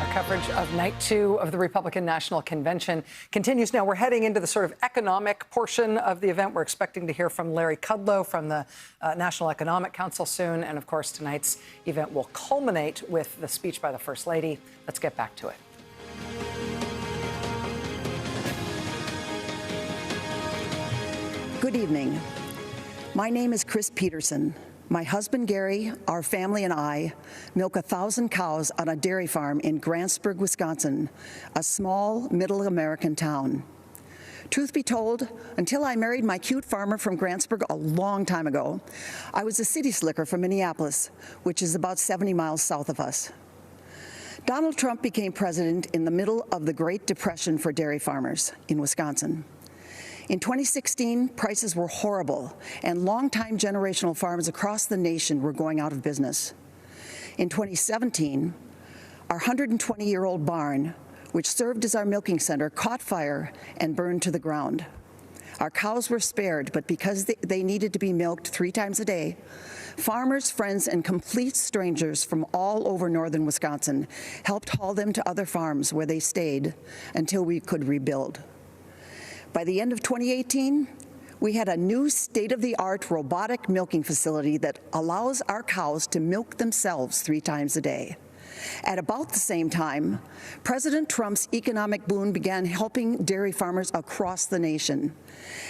coverage of night 2 of the Republican National Convention continues now. We're heading into the sort of economic portion of the event. We're expecting to hear from Larry Kudlow from the National Economic Council soon. And, of course, tonight's event will culminate with the speech by the First Lady. Let's get back to it. Good evening. My name is Chris Peterson. My husband, Gary, our family, and I milk 1,000 cows on a dairy farm in Grantsburg, Wisconsin, a small, middle American town. Truth be told, until I married my cute farmer from Grantsburg a long time ago, I was a city slicker from Minneapolis, which is about 70 miles south of us. Donald Trump became president in the middle of the Great Depression for dairy farmers in Wisconsin. In 2016, prices were horrible, and longtime generational farms across the nation were going out of business. In 2017, our 120-year-old barn, which served as our milking center, caught fire and burned to the ground. Our cows were spared, but because they needed to be milked 3 times a day, farmers, friends, and complete strangers from all over northern Wisconsin helped haul them to other farms where they stayed until we could rebuild. By the end of 2018, we had a new state-of-the-art robotic milking facility that allows our cows to milk themselves 3 times a day. At about the same time, President Trump's economic boom began helping dairy farmers across the nation.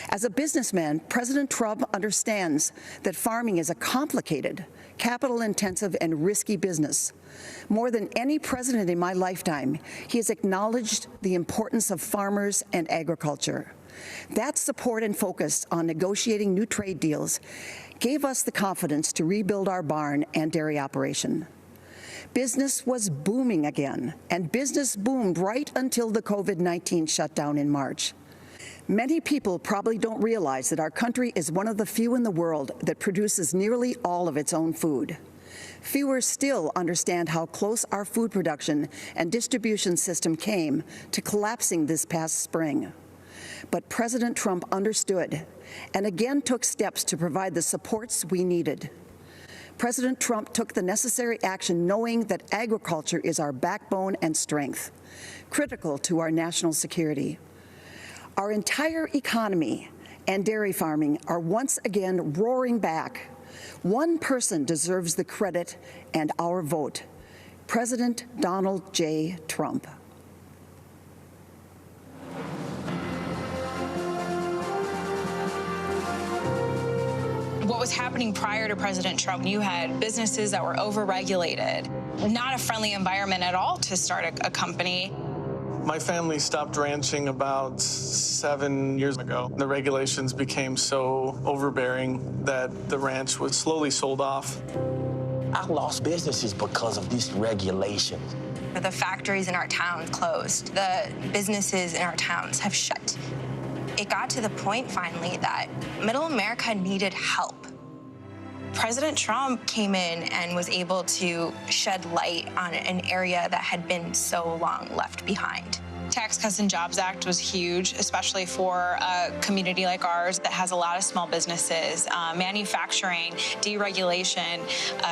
As a businessman, President Trump understands that farming is a complicated, capital-intensive, and risky business. More than any president in my lifetime, he has acknowledged the importance of farmers and agriculture. That support and focus on negotiating new trade deals gave us the confidence to rebuild our barn and dairy operation. Business was booming again, and business boomed right until the COVID-19 shutdown in March. Many people probably don't realize that our country is one of the few in the world that produces nearly all of its own food. Fewer still understand how close our food production and distribution system came to collapsing this past spring. But President Trump understood and again took steps to provide the supports we needed. President Trump took the necessary action knowing that agriculture is our backbone and strength, critical to our national security. Our entire economy and dairy farming are once again roaring back. One person deserves the credit and our vote: President Donald J. Trump. What was happening prior to President Trump, you had businesses that were overregulated, not a friendly environment at all to start a company. My family stopped ranching about 7 years ago. The regulations became so overbearing that the ranch was slowly sold off. I lost businesses because of these regulations. The factories in our town closed. The businesses in our towns have shut. It got to the point finally that middle America needed help. President Trump came in and was able to shed light on an area that had been so long left behind. Tax Cuts and Jobs Act was huge, especially for a community like ours that has a lot of small businesses, manufacturing, deregulation,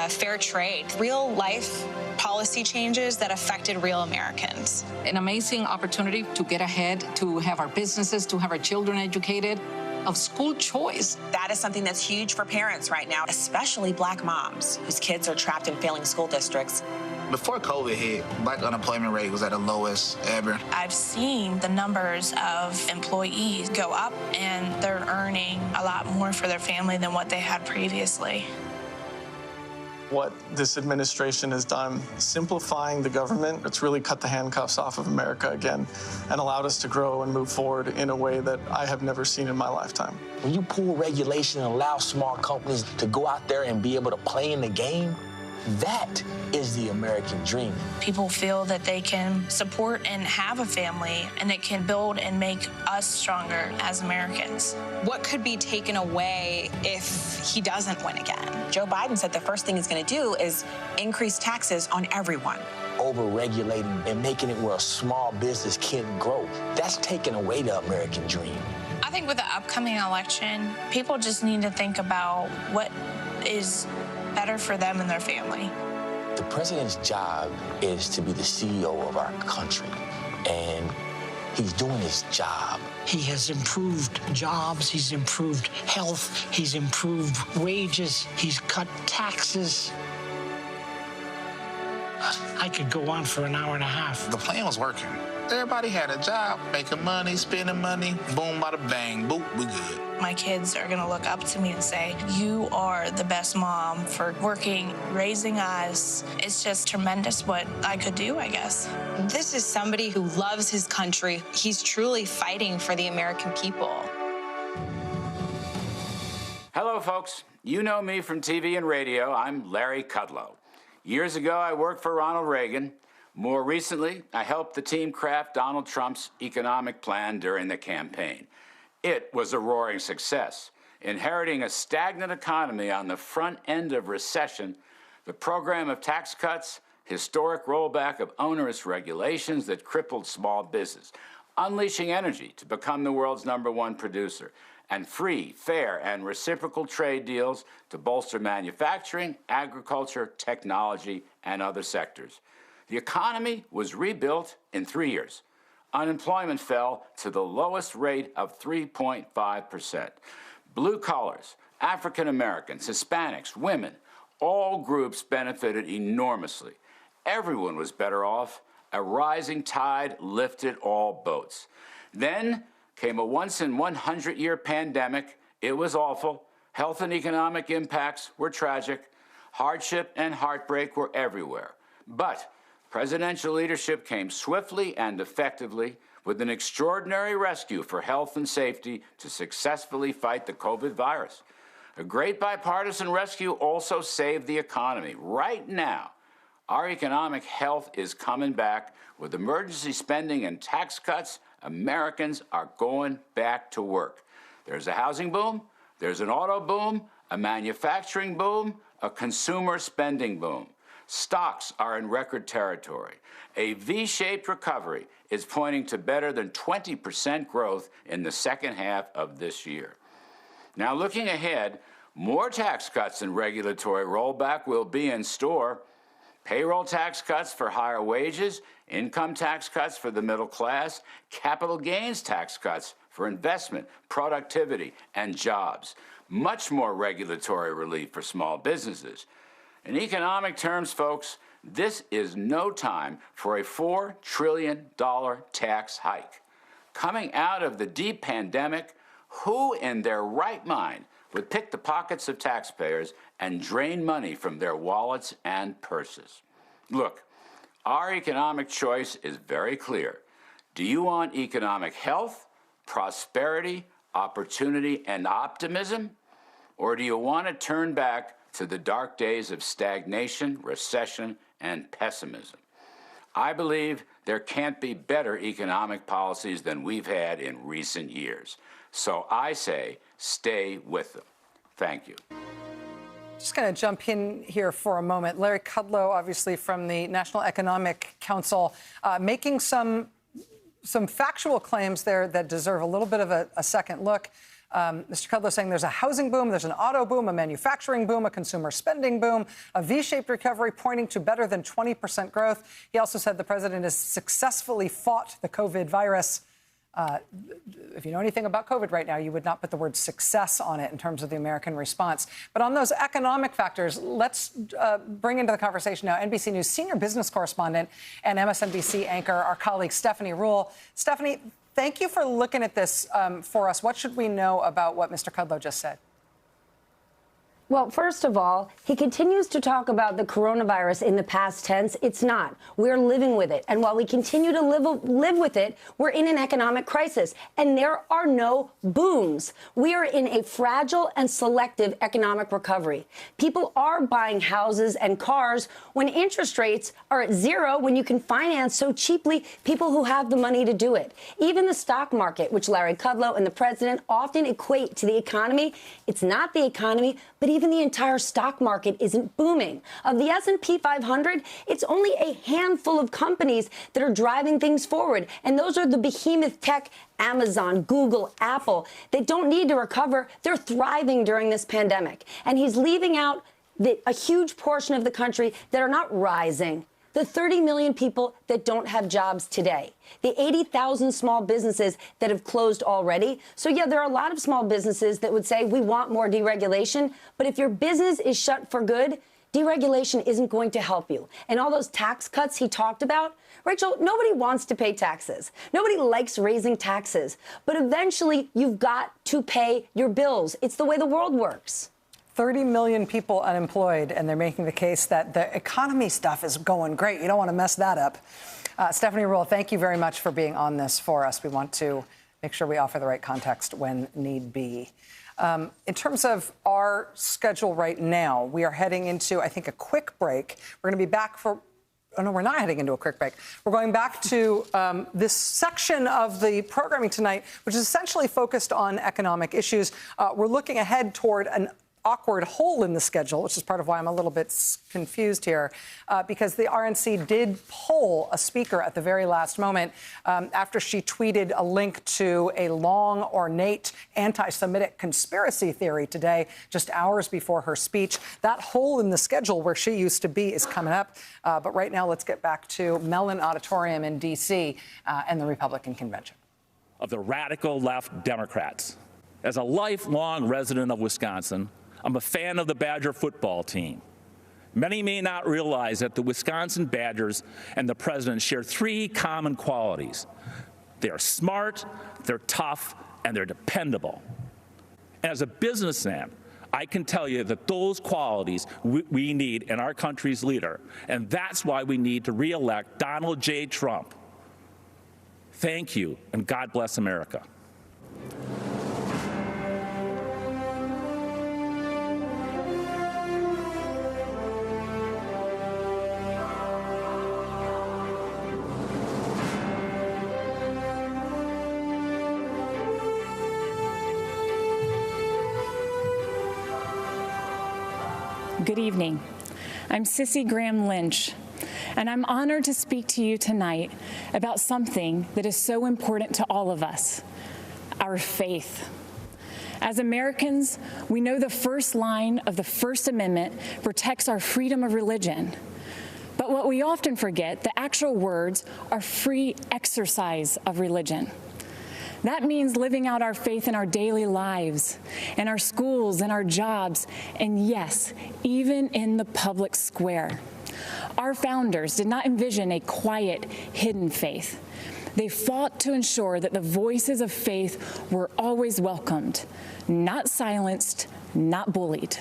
fair trade, real life policy changes that affected real Americans. An amazing opportunity to get ahead, to have our businesses, to have our children educated, of school choice. That is something that's huge for parents right now, especially Black moms whose kids are trapped in failing school districts. Before COVID hit, Black unemployment rate was at the lowest ever. I've seen the numbers of employees go up, and they're earning a lot more for their family than what they had previously. What this administration has done, simplifying the government, it's really cut the handcuffs off of America again and allowed us to grow and move forward in a way that I have never seen in my lifetime. When you pull regulation and allow small companies to go out there and be able to play in the game, that is the American dream. People feel that they can support and have a family, and it can build and make us stronger as Americans. What could be taken away if he doesn't win again? Joe Biden said the first thing he's going to do is increase taxes on everyone. Over-regulating and making it where a small business can't grow, that's taking away the American dream. I think with the upcoming election, people just need to think about what is better for them and their family. The president's job is to be the CEO of our country, and he's doing his job. He has improved jobs, he's improved health, he's improved wages, he's cut taxes. I could go on for an hour and a half. The plan was working. Everybody had a job, making money, spending money. Boom, bada bang, boop, we good. My kids are going to look up to me and say, you are the best mom for working, raising us. It's just tremendous what I could do, I guess. This is somebody who loves his country. He's truly fighting for the American people. Hello, folks. You know me from TV and radio. I'm Larry Kudlow. Years ago, I worked for Ronald Reagan. More recently, I helped the team craft Donald Trump's economic plan during the campaign. It was a roaring success. Inheriting a stagnant economy on the front end of recession, the program of tax cuts, historic rollback of onerous regulations that crippled small business, unleashing energy to become the world's #1 producer, and free, fair, and reciprocal trade deals to bolster manufacturing, agriculture, technology, and other sectors. The economy was rebuilt in 3 years. Unemployment fell to the lowest rate of 3.5%. Blue collars, African Americans, Hispanics, women, all groups benefited enormously. Everyone was better off. A rising tide lifted all boats. Then came a once-in-100-year pandemic. It was awful. Health and economic impacts were tragic. Hardship and heartbreak were everywhere. But presidential leadership came swiftly and effectively with an extraordinary rescue for health and safety to successfully fight the COVID virus. A great bipartisan rescue also saved the economy. Right now, our economic health is coming back. With emergency spending and tax cuts, Americans are going back to work. There's a housing boom, there's an auto boom, a manufacturing boom, a consumer spending boom. Stocks are in record territory. A V-shaped recovery is pointing to better than 20% growth in the second half of this year. Now, looking ahead, more tax cuts and regulatory rollback will be in store. Payroll tax cuts for higher wages, income tax cuts for the middle class, capital gains tax cuts for investment, productivity, and jobs. Much more regulatory relief for small businesses. In economic terms, folks, this is no time for a $4 trillion tax hike. Coming out of the deep pandemic, who in their right mind would pick the pockets of taxpayers and drain money from their wallets and purses? Look, our economic choice is very clear. Do you want economic health, prosperity, opportunity, and optimism? Or do you want to turn back to the dark days of stagnation, recession, and pessimism? I believe there can't be better economic policies than we've had in recent years. So I say, stay with them. Thank you. Just going to jump in here for a moment. Larry Kudlow, obviously from the National Economic Council, making some factual claims there that deserve a little bit of a second look. Mr. Kudlow saying there's a housing boom, there's an auto boom, a manufacturing boom, a consumer spending boom, a V-shaped recovery pointing to better than 20% growth. He also said the president has successfully fought the COVID virus. If you know anything about COVID right now, you would not put the word success on it in terms of the American response. But on those economic factors, let's bring into the conversation now NBC News senior business correspondent and MSNBC anchor, our colleague Stephanie Ruhle. Stephanie, thank you for looking at this for us. What should we know about what Mr. Kudlow just said? Well, first of all, he continues to talk about the coronavirus in the past tense. It's not. We're living with it. And while we continue to live with it, we're in an economic crisis. And there are no booms. We are in a fragile and selective economic recovery. People are buying houses and cars when interest rates are at zero, when you can finance so cheaply people who have the money to do it. Even the stock market, which Larry Kudlow and the president often equate to the economy, it's not the economy, but even the entire stock market isn't booming. Of the S&P 500, it's only a handful of companies that are driving things forward. And those are the behemoth tech, Amazon, Google, Apple. They don't need to recover. They're thriving during this pandemic. And he's leaving out a huge portion of the country that are not rising, the 30 million people that don't have jobs today, the 80,000 small businesses that have closed already. So, yeah, there are a lot of small businesses that would say we want more deregulation. But if your business is shut for good, deregulation isn't going to help you. And all those tax cuts he talked about, Rachel, nobody wants to pay taxes. Nobody likes raising taxes. But eventually, you've got to pay your bills. It's the way the world works. 30 million people unemployed, and they're making the case that the economy stuff is going great. You don't want to mess that up. Stephanie Ruhle, thank you very much for being on this for us. We want to make sure we offer the right context when need be. In terms of our schedule right now, we are heading into, I think, a quick break. We're going to be back for... Oh, no, we're not heading into a quick break. We're going back to this section of the programming tonight, which is essentially focused on economic issues. We're looking ahead toward an awkward hole in the schedule, which is part of why I'm a little bit confused here, because the RNC did poll a speaker at the very last moment after she tweeted a link to a long, ornate, anti-Semitic conspiracy theory today, just hours before her speech. That hole in the schedule where she used to be is coming up. But right now, let's get back to Mellon Auditorium in D.C. And the Republican convention. Of the radical left Democrats. As a lifelong resident of Wisconsin, I'm a fan of the Badger football team. Many may not realize that the Wisconsin Badgers and the president share three common qualities. They're smart, they're tough, and they're dependable. As a businessman, I can tell you that those qualities we need in our country's leader, and that's why we need to re-elect Donald J. Trump. Thank you, and God bless America. Good evening. I'm Cissy Graham Lynch, and I'm honored to speak to you tonight about something that is so important to all of us, our faith. As Americans, we know the first line of the First Amendment protects our freedom of religion. But what we often forget, the actual words are free exercise of religion. That means living out our faith in our daily lives, in our schools, in our jobs, and yes, even in the public square. Our founders did not envision a quiet, hidden faith. They fought to ensure that the voices of faith were always welcomed, not silenced, not bullied.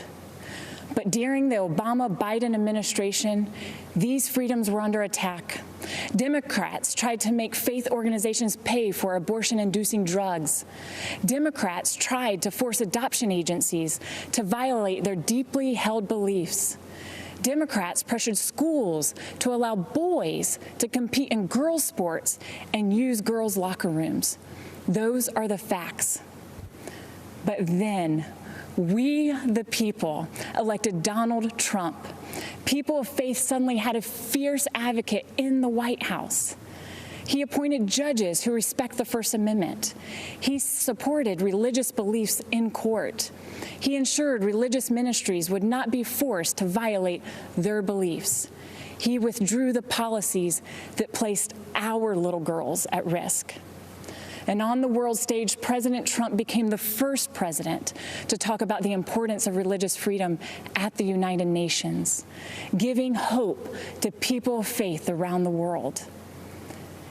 But during the Obama-Biden administration, these freedoms were under attack. Democrats tried to make faith organizations pay for abortion-inducing drugs. Democrats tried to force adoption agencies to violate their deeply held beliefs. Democrats pressured schools to allow boys to compete in girls' sports and use girls' locker rooms. Those are the facts. But then, we, the people, elected Donald Trump. People of faith suddenly had a fierce advocate in the White House. He appointed judges who respect the First Amendment. He supported religious beliefs in court. He ensured religious ministries would not be forced to violate their beliefs. He withdrew the policies that placed our little girls at risk. And on the world stage, President Trump became the first president to talk about the importance of religious freedom at the United Nations, giving hope to people of faith around the world.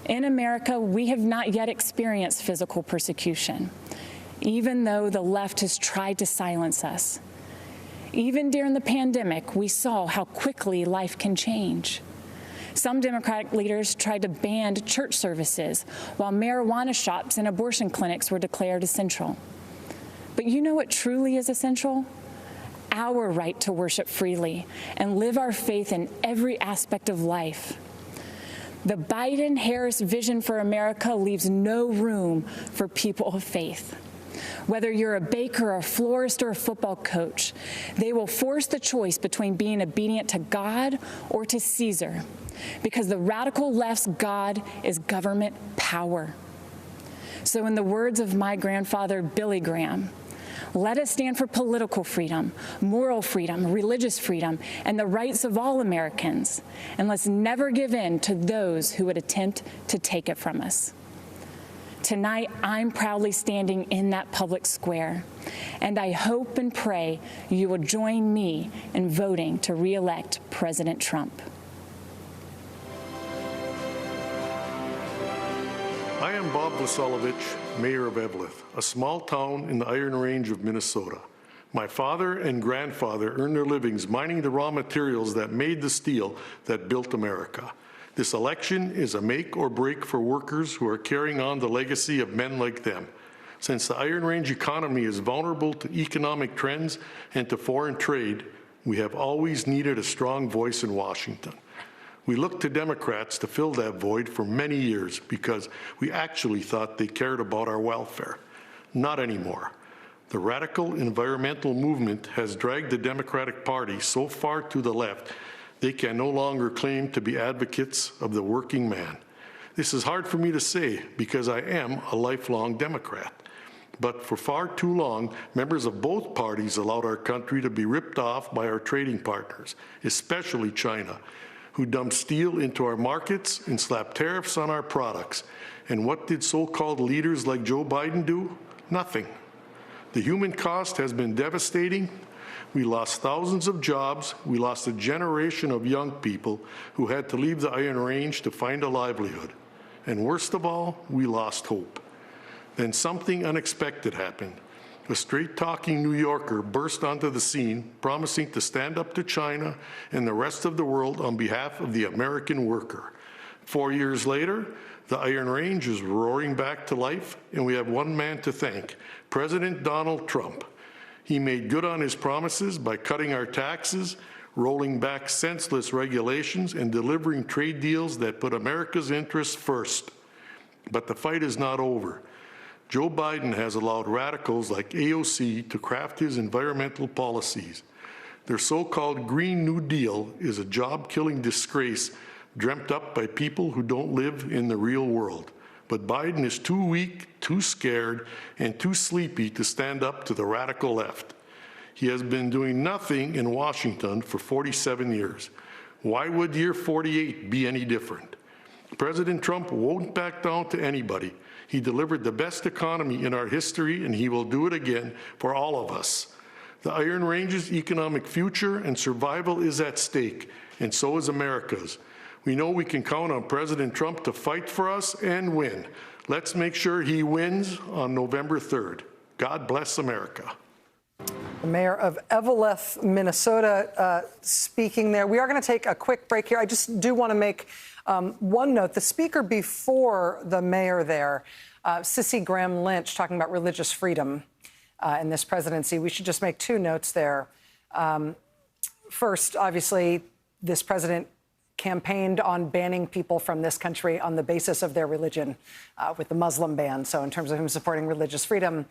In America, we have not yet experienced physical persecution, even though the left has tried to silence us. Even during the pandemic, we saw how quickly life can change. Some Democratic leaders tried to ban church services, while marijuana shops and abortion clinics were declared essential. But you know what truly is essential? Our right to worship freely and live our faith in every aspect of life. The Biden-Harris vision for America leaves no room for people of faith. Whether you're a baker, a florist, or a football coach, they will force the choice between being obedient to God or to Caesar, because the radical left's God is government power. So in the words of my grandfather, Billy Graham, Let us stand for political freedom, moral freedom, religious freedom, and the rights of all Americans. And let's never give in to those who would attempt to take it from us. Tonight, I'm proudly standing in that public square, and I hope and pray you will join me in voting to re-elect President Trump. I am Bob Vasilevich, Mayor of Eveleth, a small town in the Iron Range of Minnesota. My father and grandfather earned their livings mining the raw materials that made the steel that built America. This election is a make or break for workers who are carrying on the legacy of men like them. Since the Iron Range economy is vulnerable to economic trends and to foreign trade, we have always needed a strong voice in Washington. We looked to Democrats to fill that void for many years because we actually thought they cared about our welfare. Not anymore. The radical environmental movement has dragged the Democratic Party so far to the left they can no longer claim to be advocates of the working man. This is hard for me to say because I am a lifelong Democrat. But for far too long, members of both parties allowed our country to be ripped off by our trading partners, especially China, who dumped steel into our markets and slapped tariffs on our products. And what did so-called leaders like Joe Biden do? Nothing. The human cost has been devastating. We lost thousands of jobs. We lost a generation of young people who had to leave the Iron Range to find a livelihood. And worst of all, we lost hope. Then something unexpected happened. A straight-talking New Yorker burst onto the scene, promising to stand up to China and the rest of the world on behalf of the American worker. 4 years later, the Iron Range is roaring back to life, and we have one man to thank, President Donald Trump. He made good on his promises by cutting our taxes, rolling back senseless regulations, and delivering trade deals that put America's interests first. But the fight is not over. Joe Biden has allowed radicals like AOC to craft his environmental policies. Their so-called Green New Deal is a job-killing disgrace dreamt up by people who don't live in the real world. But Biden is too weak, too scared, and too sleepy to stand up to the radical left. He has been doing nothing in Washington for 47 years. Why would year 48 be any different? President Trump won't back down to anybody. He delivered the best economy in our history, and he will do it again for all of us. The Iron Range's economic future and survival is at stake, and so is America's. We know we can count on President Trump to fight for us and win. Let's make sure he wins on November 3rd. God bless America. The mayor of Eveleth, Minnesota, speaking there. We are going to take a quick break here. I just do want to make one note. The speaker before the mayor there, Cissy Graham Lynch, talking about religious freedom in this presidency. We should just make two notes there. First, obviously, this president campaigned on banning people from this country on the basis of their religion with the Muslim ban. So in terms of him supporting religious freedom,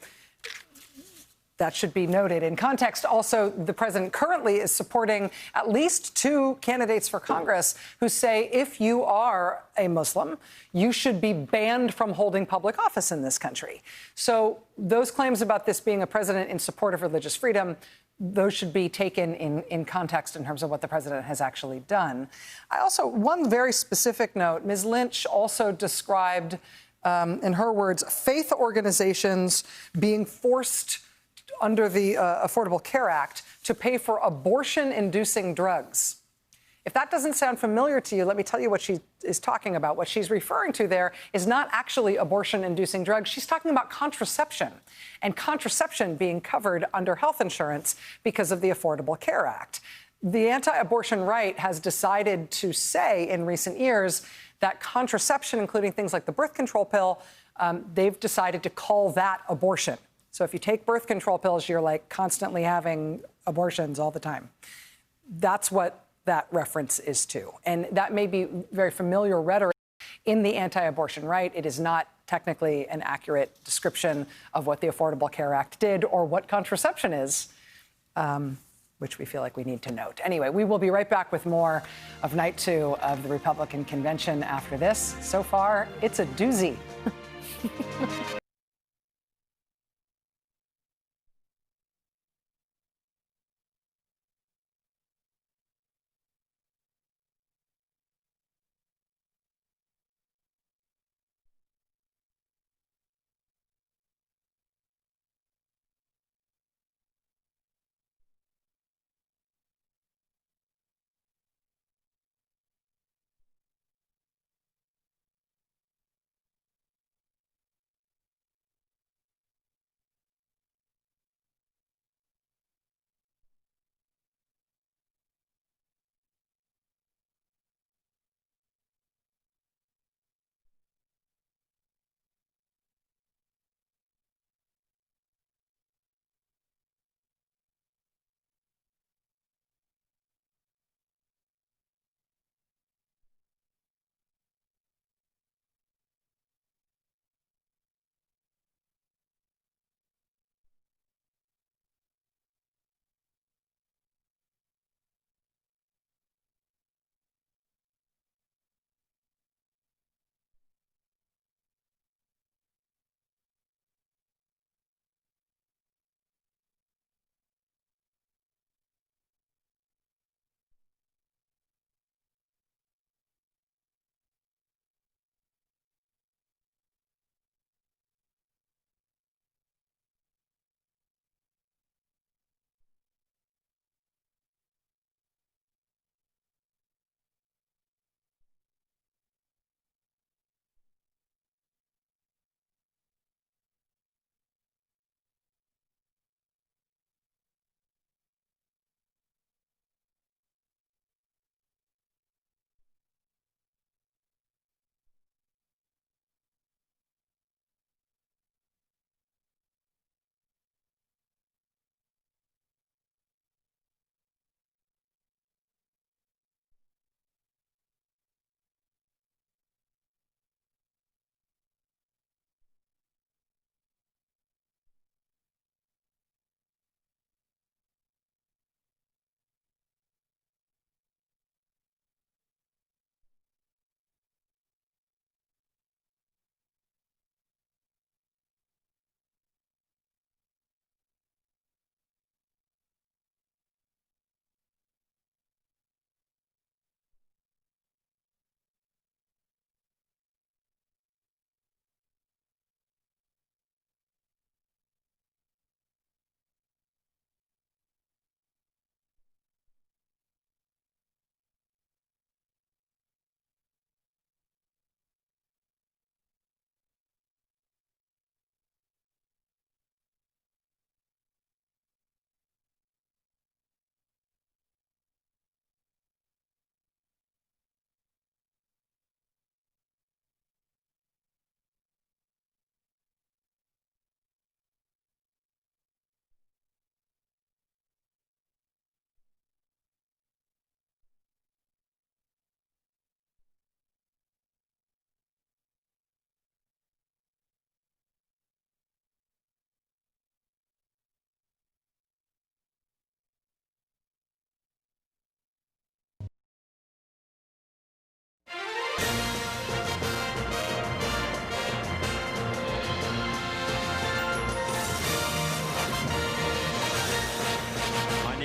that should be noted. In context, also, the president currently is supporting at least two candidates for Congress who say if you are a Muslim, you should be banned from holding public office in this country. So those claims about this being a president in support of religious freedom, those should be taken in context in terms of what the president has actually done. I also, one very specific note, Ms. Lynch also described, in her words, faith organizations being forced under the Affordable Care Act to pay for abortion-inducing drugs. If that doesn't sound familiar to you, let me tell you what she is talking about. What she's referring to there is not actually abortion-inducing drugs. She's talking about contraception, and contraception being covered under health insurance because of the Affordable Care Act. The anti-abortion right has decided to say in recent years that contraception, including things like the birth control pill, they've decided to call that abortion. So if you take birth control pills, you're like constantly having abortions all the time. That's what that reference is to. And that may be very familiar rhetoric in the anti-abortion right. It is not technically an accurate description of what the Affordable Care Act did or what contraception is, which we feel like we need to note. Anyway, we will be right back with more of night 2 of the Republican convention after this. So far, it's a doozy.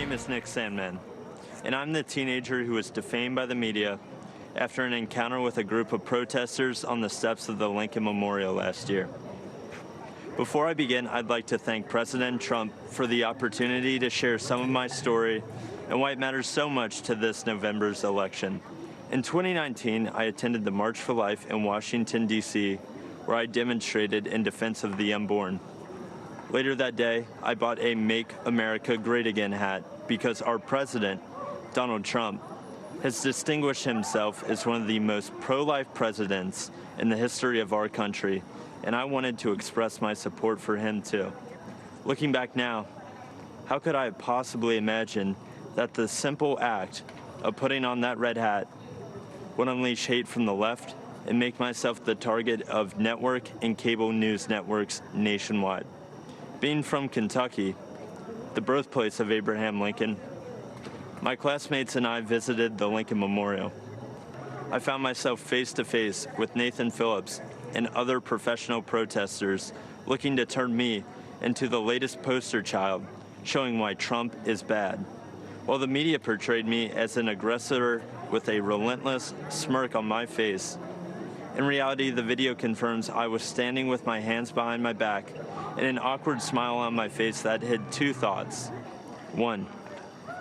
name is Nick Sandman, and I'm the teenager who was defamed by the media after an encounter with a group of protesters on the steps of the Lincoln Memorial last year. Before I begin, I'd like to thank President Trump for the opportunity to share some of my story and why it matters so much to this November's election. In 2019, I attended the March for Life in Washington, D.C., where I demonstrated in defense of the unborn. Later that day, I bought a Make America Great Again hat because our president, Donald Trump, has distinguished himself as one of the most pro-life presidents in the history of our country, and I wanted to express my support for him too. Looking back now, how could I have possibly imagined that the simple act of putting on that red hat would unleash hate from the left and make myself the target of network and cable news networks nationwide? Being from Kentucky, the birthplace of Abraham Lincoln, my classmates and I visited the Lincoln Memorial. I found myself face to face with Nathan Phillips and other professional protesters looking to turn me into the latest poster child showing why Trump is bad, while the media portrayed me as an aggressor with a relentless smirk on my face. In reality, the video confirms I was standing with my hands behind my back and an awkward smile on my face that hid two thoughts. One,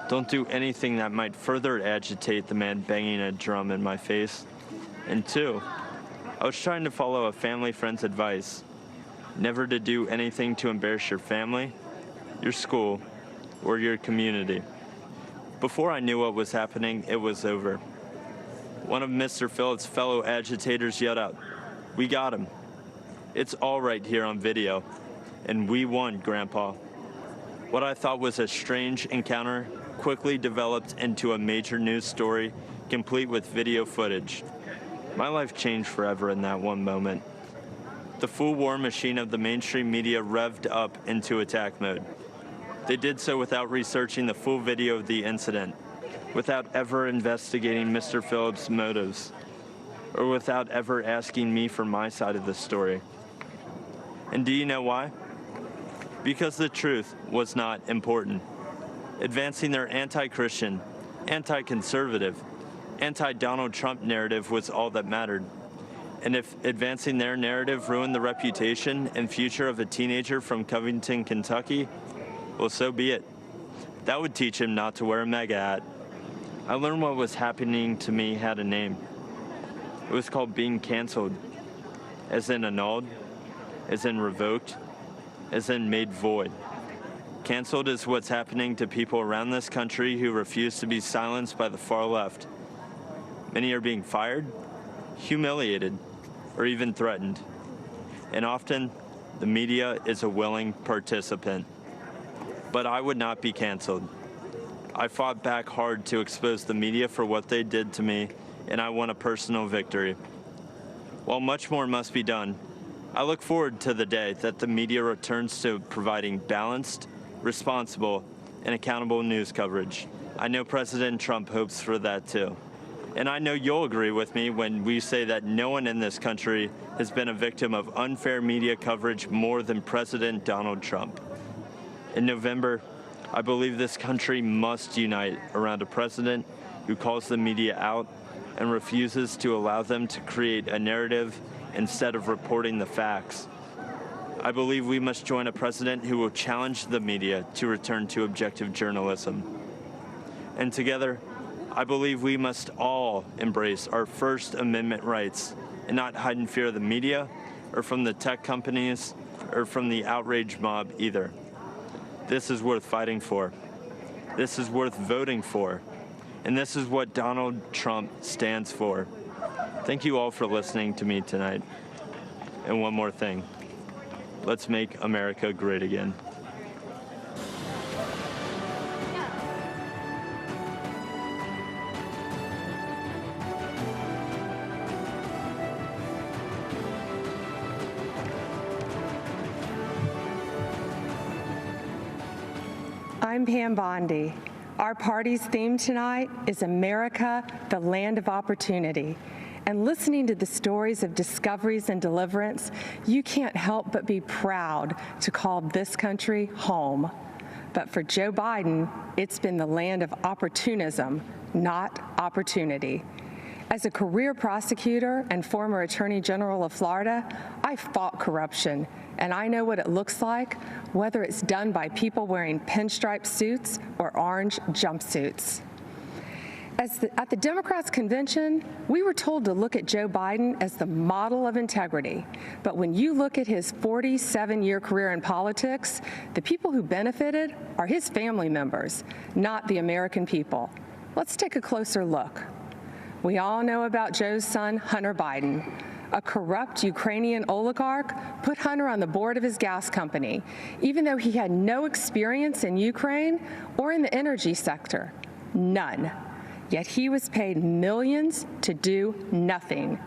don't do anything that might further agitate the man banging a drum in my face. And two, I was trying to follow a family friend's advice, never to do anything to embarrass your family, your school, or your community. Before I knew what was happening, it was over. One of Mr. Phillips' fellow agitators yelled out, "We got him. It's all right here on video. And we won, Grandpa." What I thought was a strange encounter quickly developed into a major news story, complete with video footage. My life changed forever in that one moment. The full war machine of the mainstream media revved up into attack mode. They did so without researching the full video of the incident, without ever investigating Mr. Phillips' motives, or without ever asking me for my side of the story. And do you know why? Because the truth was not important. Advancing their anti-Christian, anti-conservative, anti-Donald Trump narrative was all that mattered. And if advancing their narrative ruined the reputation and future of a teenager from Covington, Kentucky, well, so be it. That would teach him not to wear a MAGA hat. I learned what was happening to me had a name. It was called being canceled, as in annulled, as in revoked, as in made void. Canceled is what's happening to people around this country who refuse to be silenced by the far left. Many are being fired, humiliated, or even threatened. And often, the media is a willing participant. But I would not be canceled. I fought back hard to expose the media for what they did to me, and I won a personal victory. While much more must be done, I look forward to the day that the media returns to providing balanced, responsible, and accountable news coverage. I know President Trump hopes for that too. And I know you'll agree with me when we say that no one in this country has been a victim of unfair media coverage more than President Donald Trump. In November, I believe this country must unite around a president who calls the media out and refuses to allow them to create a narrative instead of reporting the facts. I believe we must join a president who will challenge the media to return to objective journalism. And together, I believe we must all embrace our First Amendment rights and not hide in fear of the media or from the tech companies or from the outrage mob either. This is worth fighting for. This is worth voting for. And this is what Donald Trump stands for. Thank you all for listening to me tonight. And one more thing. Let's make America great again. I'm Pam Bondi. Our party's theme tonight is America, the Land of Opportunity. And listening to the stories of discoveries and deliverance, you can't help but be proud to call this country home. But for Joe Biden, it's been the land of opportunism, not opportunity. As a career prosecutor and former Attorney General of Florida, I fought corruption, and I know what it looks like, whether it's done by people wearing pinstripe suits or orange jumpsuits. At the Democrats' convention, we were told to look at Joe Biden as the model of integrity. But when you look at his 47-year career in politics, the people who benefited are his family members, not the American people. Let's take a closer look. We all know about Joe's son, Hunter Biden. A corrupt Ukrainian oligarch put Hunter on the board of his gas company, even though he had no experience in Ukraine or in the energy sector. None. Yet he was paid millions to do nothing.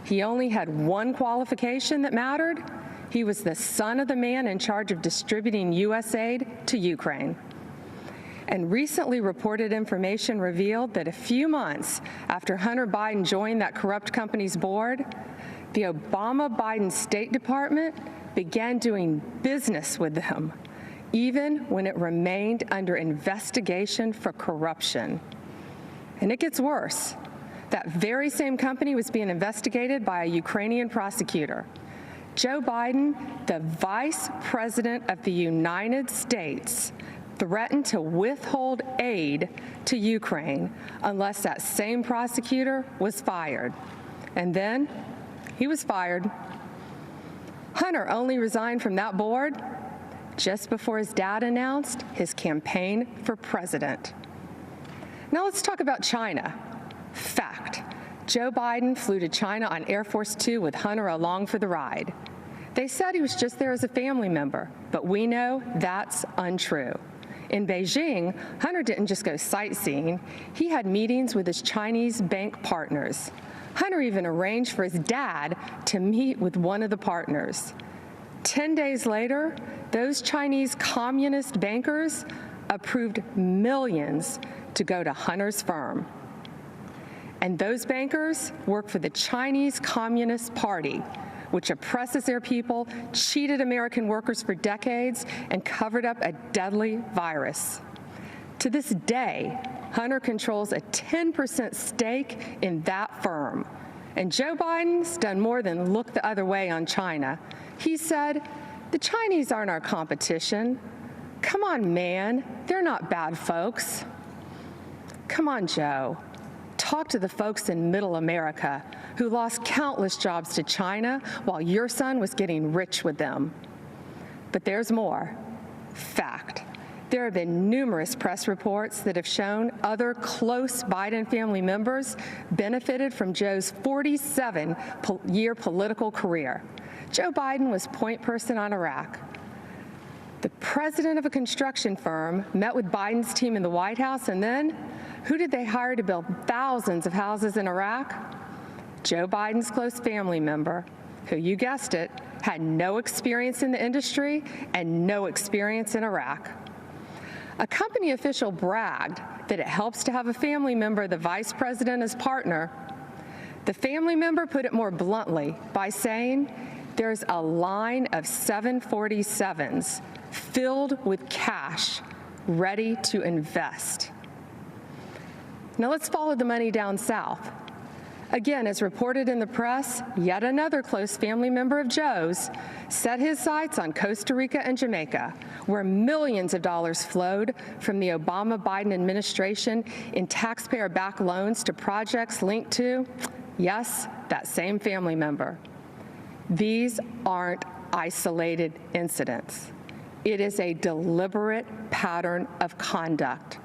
He only had one qualification that mattered. He was the son of the man in charge of distributing U.S. aid to Ukraine. And recently reported information revealed that a few months after Hunter Biden joined that corrupt company's board, the Obama-Biden State Department began doing business with them, even when it remained under investigation for corruption. And it gets worse. That very same company was being investigated by a Ukrainian prosecutor. Joe Biden, the Vice President of the United States, threatened to withhold aid to Ukraine unless that same prosecutor was fired. And then he was fired. Hunter only resigned from that board just before his dad announced his campaign for president. Now let's talk about China. Fact. Joe Biden flew to China on Air Force Two with Hunter along for the ride. They said he was just there as a family member, but we know that's untrue. In Beijing, Hunter didn't just go sightseeing. He had meetings with his Chinese bank partners. Hunter even arranged for his dad to meet with one of the partners. 10 days later, those Chinese communist bankers approved millions to go to Hunter's firm. And those bankers work for the Chinese Communist Party, which oppresses their people, cheated American workers for decades, and covered up a deadly virus. To this day, Hunter controls a 10% stake in that firm. And Joe Biden's done more than look the other way on China. He said, "The Chinese aren't our competition. Come on, man, they're not bad folks." Come on, Joe. Talk to the folks in Middle America who lost countless jobs to China while your son was getting rich with them. But there's more. Fact. There have been numerous press reports that have shown other close Biden family members benefited from Joe's 47-year political career. Joe Biden was point person on Iraq. The president of a construction firm met with Biden's team in the White House, and then who did they hire to build thousands of houses in Iraq? Joe Biden's close family member, who, you guessed it, had no experience in the industry and no experience in Iraq. A company official bragged that it helps to have a family member, the vice president, as partner. The family member put it more bluntly by saying, "There's a line of 747s filled with cash ready to invest." Now let's follow the money down south. Again, as reported in the press, yet another close family member of Joe's set his sights on Costa Rica and Jamaica, where millions of dollars flowed from the Obama-Biden administration in taxpayer-backed loans to projects linked to, yes, that same family member. These aren't isolated incidents. It is a deliberate pattern of conduct.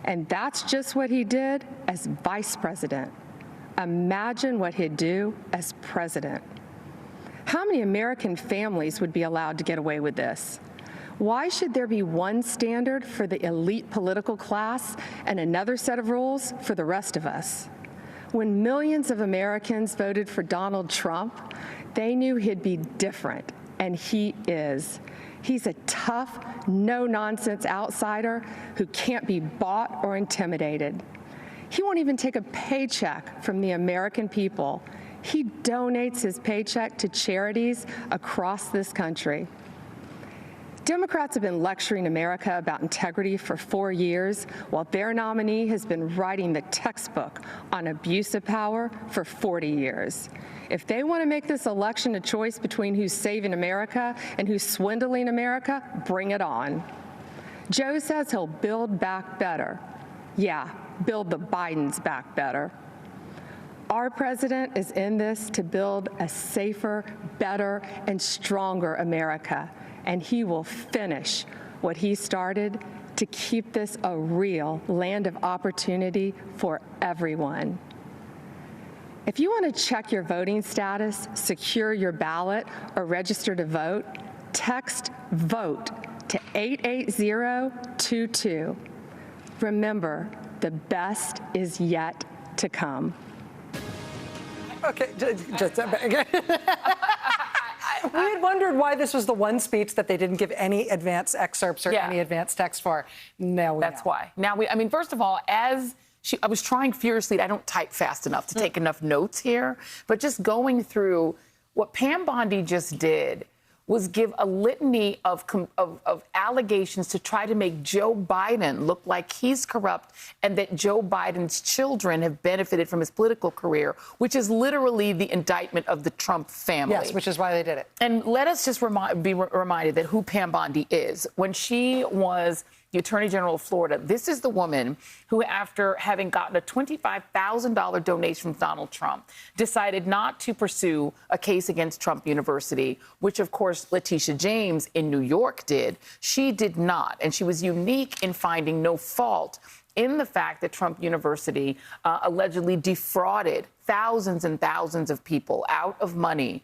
And that's just what he did as vice president. Imagine what he'd do as president. How many American families would be allowed to get away with this? Why should there be one standard for the elite political class and another set of rules for the rest of us? When millions of Americans voted for Donald Trump, they knew he'd be different, and he is. He's a tough, no-nonsense outsider who can't be bought or intimidated. He won't even take a paycheck from the American people. He donates his paycheck to charities across this country. Democrats have been lecturing America about integrity for 4 years, while their nominee has been writing the textbook on abuse of power for 40 years. If they want to make this election a choice between who's saving America and who's swindling America, bring it on. Joe says he'll build back better. Yeah, build the Bidens back better. Our president is in this to build a safer, better, and stronger America, and he will finish what he started to keep this a real land of opportunity for everyone. If you want to check your voting status, secure your ballot, or register to vote, text VOTE to 88022. Remember, the best is yet to come. Okay, we had wondered why this was the one speech that they didn't give any advance excerpts or any advance text for. Now we That's why. Now I mean, first of all, I was trying furiously. I don't type fast enough to take enough notes here, but just going through what Pam Bondi just did was give a litany of allegations to try to make Joe Biden look like he's corrupt and that Joe Biden's children have benefited from his political career, which is literally the indictment of the Trump family. Yes, which is why they did it. And let us just be reminded that who Pam Bondi is. When she was the Attorney General of Florida, this is the woman who, after having gotten a $25,000 donation from Donald Trump, decided not to pursue a case against Trump University, which, of course, Letitia James in New York did. She did not. And she was unique in finding no fault in the fact that Trump University allegedly defrauded thousands and thousands of people out of money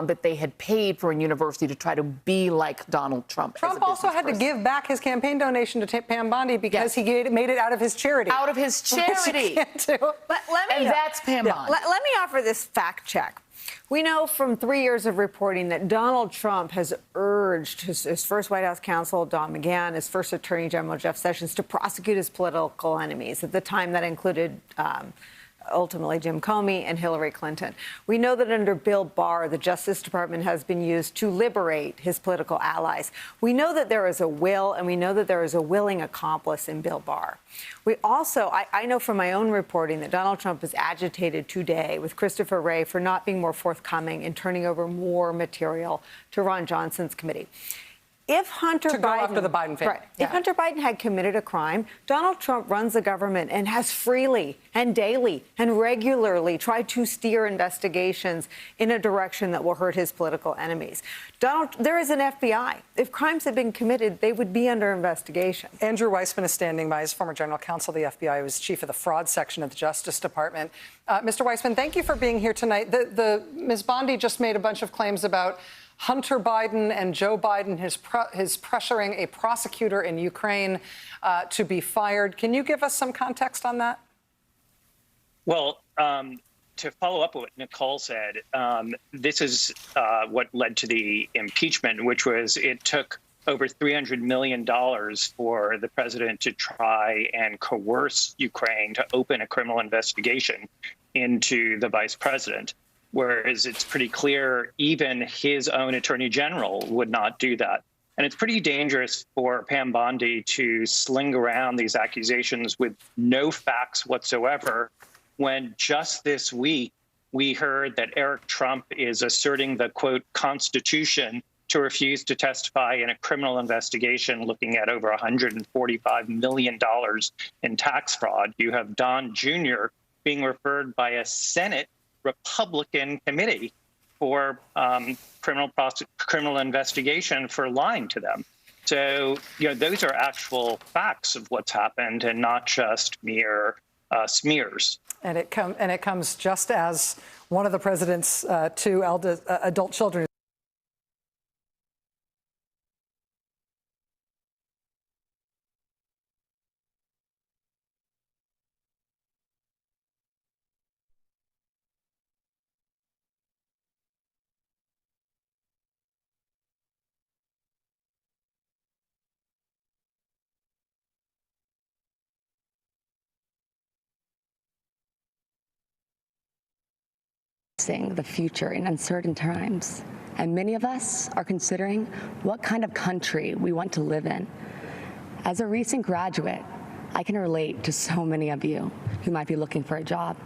that they had paid for a university to try to be like Donald Trump. Trump also had to give back his campaign donation to Pam Bondi because he made it out of his charity. Out of his charity. And that's Pam Bondi. Let me offer this fact check. We know from 3 years of reporting that Donald Trump has urged his first White House counsel, Don McGahn, his first Attorney General, Jeff Sessions, to prosecute his political enemies. At the time, that included ultimately Jim Comey and Hillary Clinton. We know that under Bill Barr, the Justice Department has been used to liberate his political allies. We know that there is a will, and we know that there is a willing accomplice in Bill Barr. We also, I know from my own reporting that Donald Trump is agitated today with Christopher Wray for not being more forthcoming and turning over more material to Ron Johnson's committee. If Hunter Biden, go after the Biden family. Right. If Hunter Biden had committed a crime, Donald Trump runs the government and has freely and daily and regularly tried to steer investigations in a direction that will hurt his political enemies. There is an FBI. If crimes had been committed, they would be under investigation. Andrew Weissman is standing by, as former general counsel of the FBI, who was chief of the fraud section of the Justice Department. Mr. Weissman, thank you for being here tonight. Ms. Bondi just made a bunch of claims about Hunter Biden and Joe Biden, his pressuring a prosecutor in Ukraine to be fired. Can you give us some context on that? Well, to follow up on what Nicole said, this is what led to the impeachment, which was it took over $300 million for the president to try and coerce Ukraine to open a criminal investigation into the vice president. Whereas it's pretty clear even his own attorney general would not do that. And it's pretty dangerous for Pam Bondi to sling around these accusations with no facts whatsoever, when just this week we heard that Eric Trump is asserting the, quote, Constitution to refuse to testify in a criminal investigation looking at over $145 million in tax fraud. You have Don Jr. being referred by a Senate Republican committee for criminal investigation for lying to them. So, those are actual facts of what's happened and not just mere smears. And it comes just as one of the president's two adult children the future in uncertain times. and many of us are considering what kind of country we want to live in. As a recent graduate, I can relate to so many of you who might be looking for a job.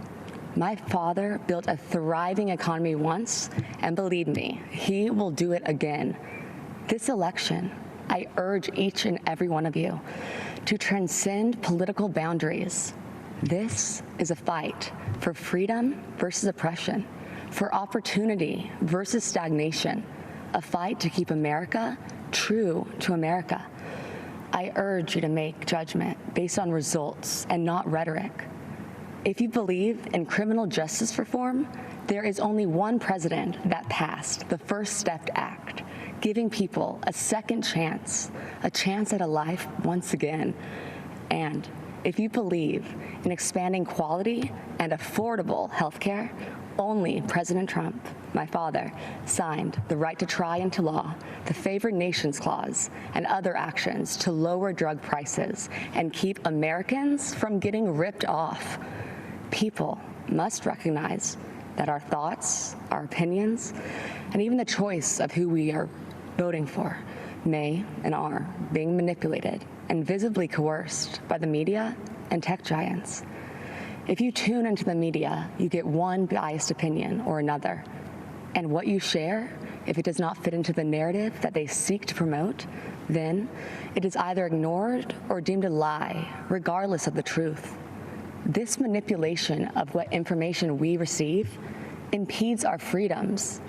My father built a thriving economy once, and believe me, he will do it again. This election, I urge each and every one of you to transcend political boundaries. This is a fight for freedom versus oppression, for opportunity versus stagnation, a fight to keep America true to America. I urge you to make judgment based on results and not rhetoric. If you believe in criminal justice reform, there is only one president that passed the First Step Act, giving people a second chance, a chance at a life once again. And if you believe in expanding quality and affordable health care, only President Trump, my father, signed the right to try into law, the Favored Nations Clause, and other actions to lower drug prices and keep Americans from getting ripped off. People must recognize that our thoughts, our opinions, and even the choice of who we are voting for may and are being manipulated and visibly coerced by the media and tech giants. If you tune into the media, you get one biased opinion or another. And what you share, if it does not fit into the narrative that they seek to promote, then it is either ignored or deemed a lie, regardless of the truth. This manipulation of what information we receive impedes our freedoms.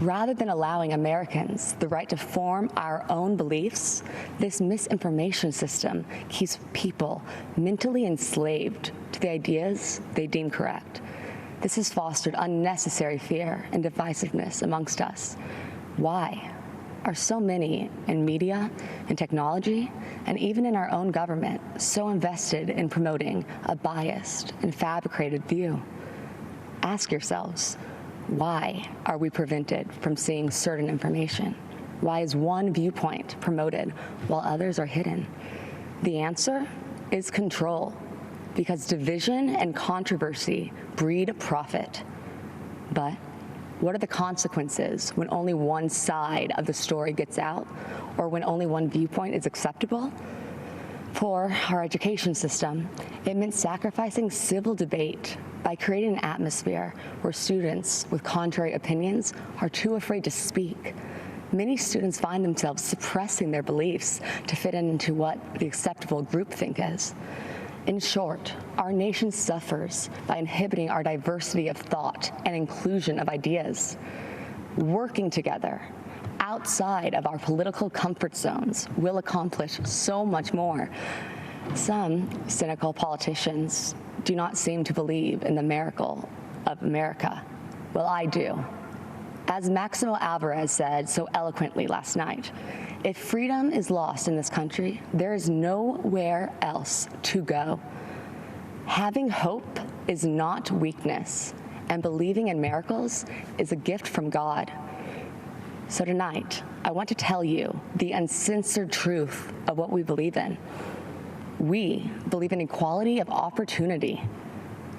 Rather than allowing Americans the right to form our own beliefs, this misinformation system keeps people mentally enslaved to the ideas they deem correct. This has fostered unnecessary fear and divisiveness amongst us. Why are so many in media and technology, and even in our own government, so invested in promoting a biased and fabricated view? Ask yourselves, why are we prevented from seeing certain information? Why is one viewpoint promoted while others are hidden? The answer is control, because division and controversy breed profit. But what are the consequences when only one side of the story gets out, or when only one viewpoint is acceptable? For our education system, it meant sacrificing civil debate by creating an atmosphere where students with contrary opinions are too afraid to speak. Many students find themselves suppressing their beliefs to fit into what the acceptable groupthink is. In short, our nation suffers by inhibiting our diversity of thought and inclusion of ideas. Working together outside of our political comfort zones will accomplish so much more. Some cynical politicians do not seem to believe in the miracle of America. Well, I do. As Maximo Alvarez said so eloquently last night, if freedom is lost in this country, there is nowhere else to go. Having hope is not weakness, and believing in miracles is a gift from God. So tonight, I want to tell you the uncensored truth of what we believe in. We believe in equality of opportunity.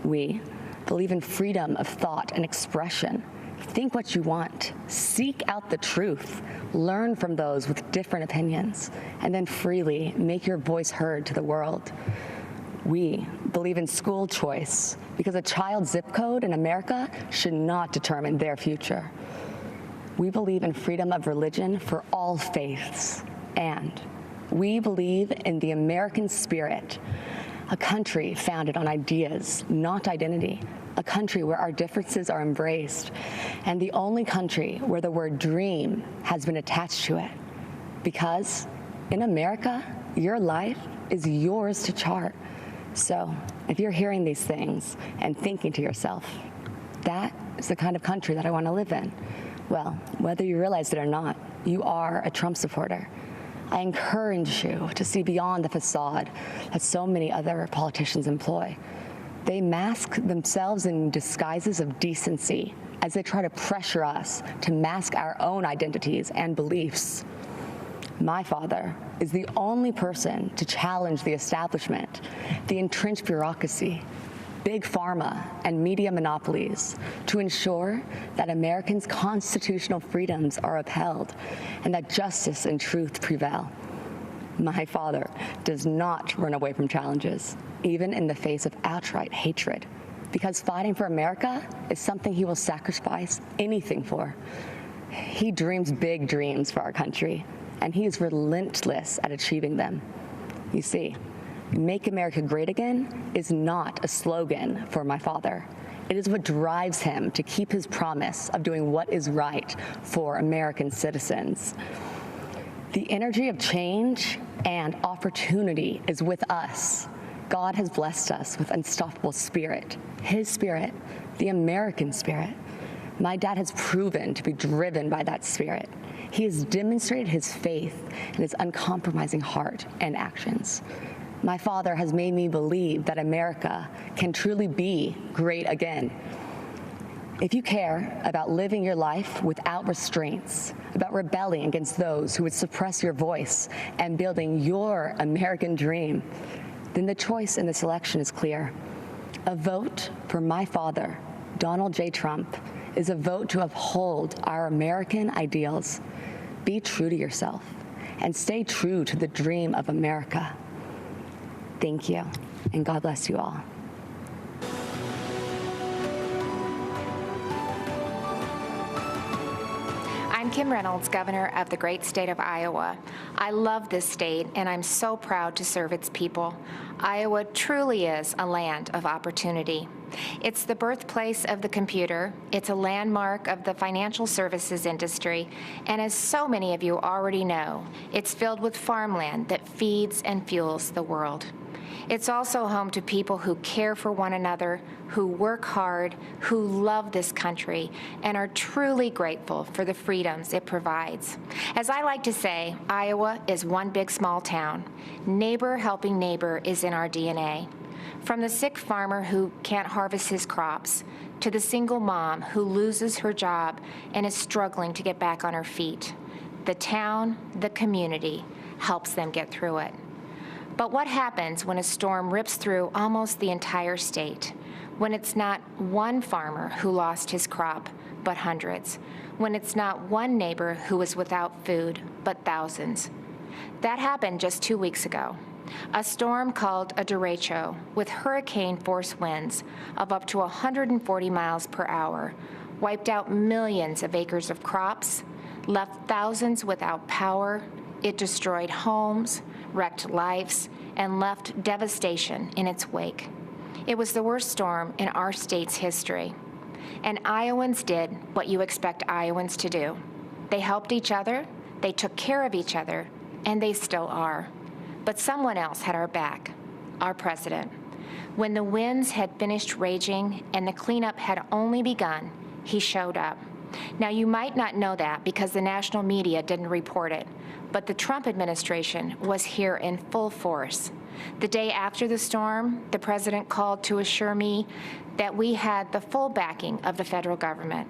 We believe in freedom of thought and expression. Think what you want. Seek out the truth. Learn from those with different opinions, and then freely make your voice heard to the world. We believe in school choice because a child's zip code in America should not determine their future. We believe in freedom of religion for all faiths, and we believe in the American spirit, a country founded on ideas, not identity, a country where our differences are embraced, and the only country where the word dream has been attached to it. Because in America, your life is yours to chart. So if you're hearing these things and thinking to yourself, that is the kind of country that I want to live in, well, whether you realize it or not, you are a Trump supporter. I encourage you to see beyond the facade that so many other politicians employ. They mask themselves in disguises of decency as they try to pressure us to mask our own identities and beliefs. My father is the only person to challenge the establishment, the entrenched bureaucracy. big pharma, and media monopolies to ensure that Americans' constitutional freedoms are upheld and that justice and truth prevail. My father does not run away from challenges, even in the face of outright hatred, because fighting for America is something he will sacrifice anything for. He dreams big dreams for our country, and he is relentless at achieving them. You see, Make America Great Again is not a slogan for my father. It is what drives him to keep his promise of doing what is right for American citizens. The energy of change and opportunity is with us. God has blessed us with unstoppable spirit, his spirit, the American spirit. My dad has proven to be driven by that spirit. He has demonstrated his faith and his uncompromising heart and actions. My father has made me believe that America can truly be great again. If you care about living your life without restraints, about rebelling against those who would suppress your voice and building your American dream, then the choice in this election is clear. A vote for my father, Donald J. Trump, is a vote to uphold our American ideals. Be true to yourself and stay true to the dream of America. Thank you, and God bless you all. I'm Kim Reynolds, governor of the great state of Iowa. I love this state, and I'm so proud to serve its people. Iowa truly is a land of opportunity. It's the birthplace of the computer, it's a landmark of the financial services industry, and as so many of you already know, it's filled with farmland that feeds and fuels the world. It's also home to people who care for one another, who work hard, who love this country, and are truly grateful for the freedoms it provides. As I like to say, Iowa is one big small town. Neighbor helping neighbor is in our DNA. From the sick farmer who can't harvest his crops, to the single mom who loses her job and is struggling to get back on her feet, the town, the community, helps them get through it. But what happens when a storm rips through almost the entire state? When it's not one farmer who lost his crop, but hundreds? When it's not one neighbor who was without food, but thousands? That happened just 2 weeks ago. A storm called a derecho with hurricane-force winds of up to 140 miles per hour wiped out millions of acres of crops, left thousands without power. It destroyed homes, wrecked lives, and left devastation in its wake. It was the worst storm in our state's history. And Iowans did what you expect Iowans to do. They helped each other, they took care of each other, and they still are. But someone else had our back, our president. When the winds had finished raging and the cleanup had only begun, he showed up. Now, you might not know that because the national media didn't report it, but the Trump administration was here in full force. The day after the storm, the president called to assure me that we had the full backing of the federal government.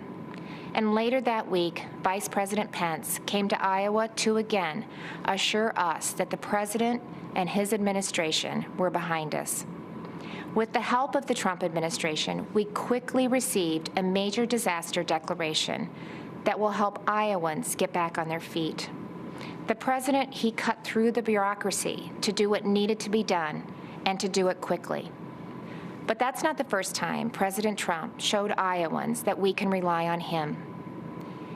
And later that week, Vice President Pence came to Iowa to again assure us that the president and his administration were behind us. With the help of the Trump administration, we quickly received a major disaster declaration that will help Iowans get back on their feet. The president, he cut through the bureaucracy to do what needed to be done and to do it quickly. But that's not the first time President Trump showed Iowans that we can rely on him.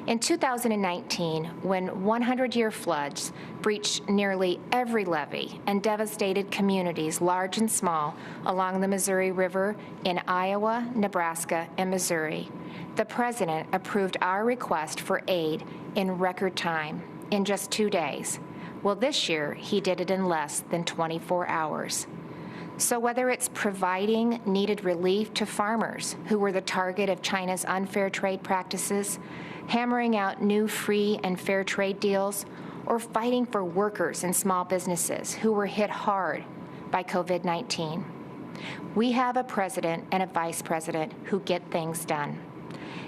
In 2019, when 100-year floods breached nearly every levee and devastated communities large and small along the Missouri River in Iowa, Nebraska, and Missouri, the president approved our request for aid in record time, in just 2 days. Well, this year, he did it in less than 24 hours. So whether it's providing needed relief to farmers who were the target of China's unfair trade practices, hammering out new free and fair trade deals, or fighting for workers and small businesses who were hit hard by COVID-19, we have a president and a vice president who get things done.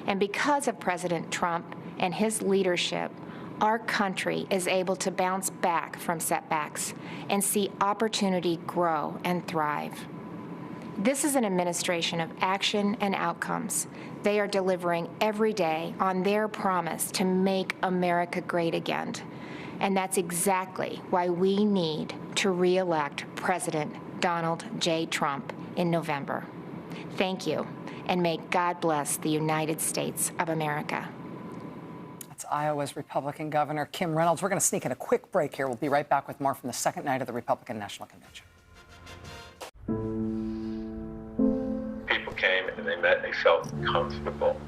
And because of President Trump and his leadership, our country is able to bounce back from setbacks and see opportunity grow and thrive. This is an administration of action and outcomes. They are delivering every day on their promise to make America great again. And that's exactly why we need to re-elect President Donald J. Trump in November. Thank you, and may God bless the United States of America. That's Iowa's Republican Governor Kim Reynolds. We're going to sneak in a quick break here. We'll be right back with more from the second night of the Republican National Convention. People came and they met, they felt comfortable.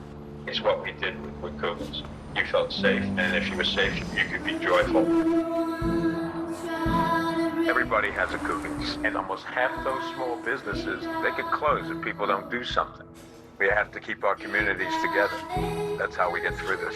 It's what we did with Cougars. You felt safe, and if you were safe, you could be joyful. Everybody has a Cougars, and almost half those small businesses, they could close if people don't do something. We have to keep our communities together. That's how we get through this.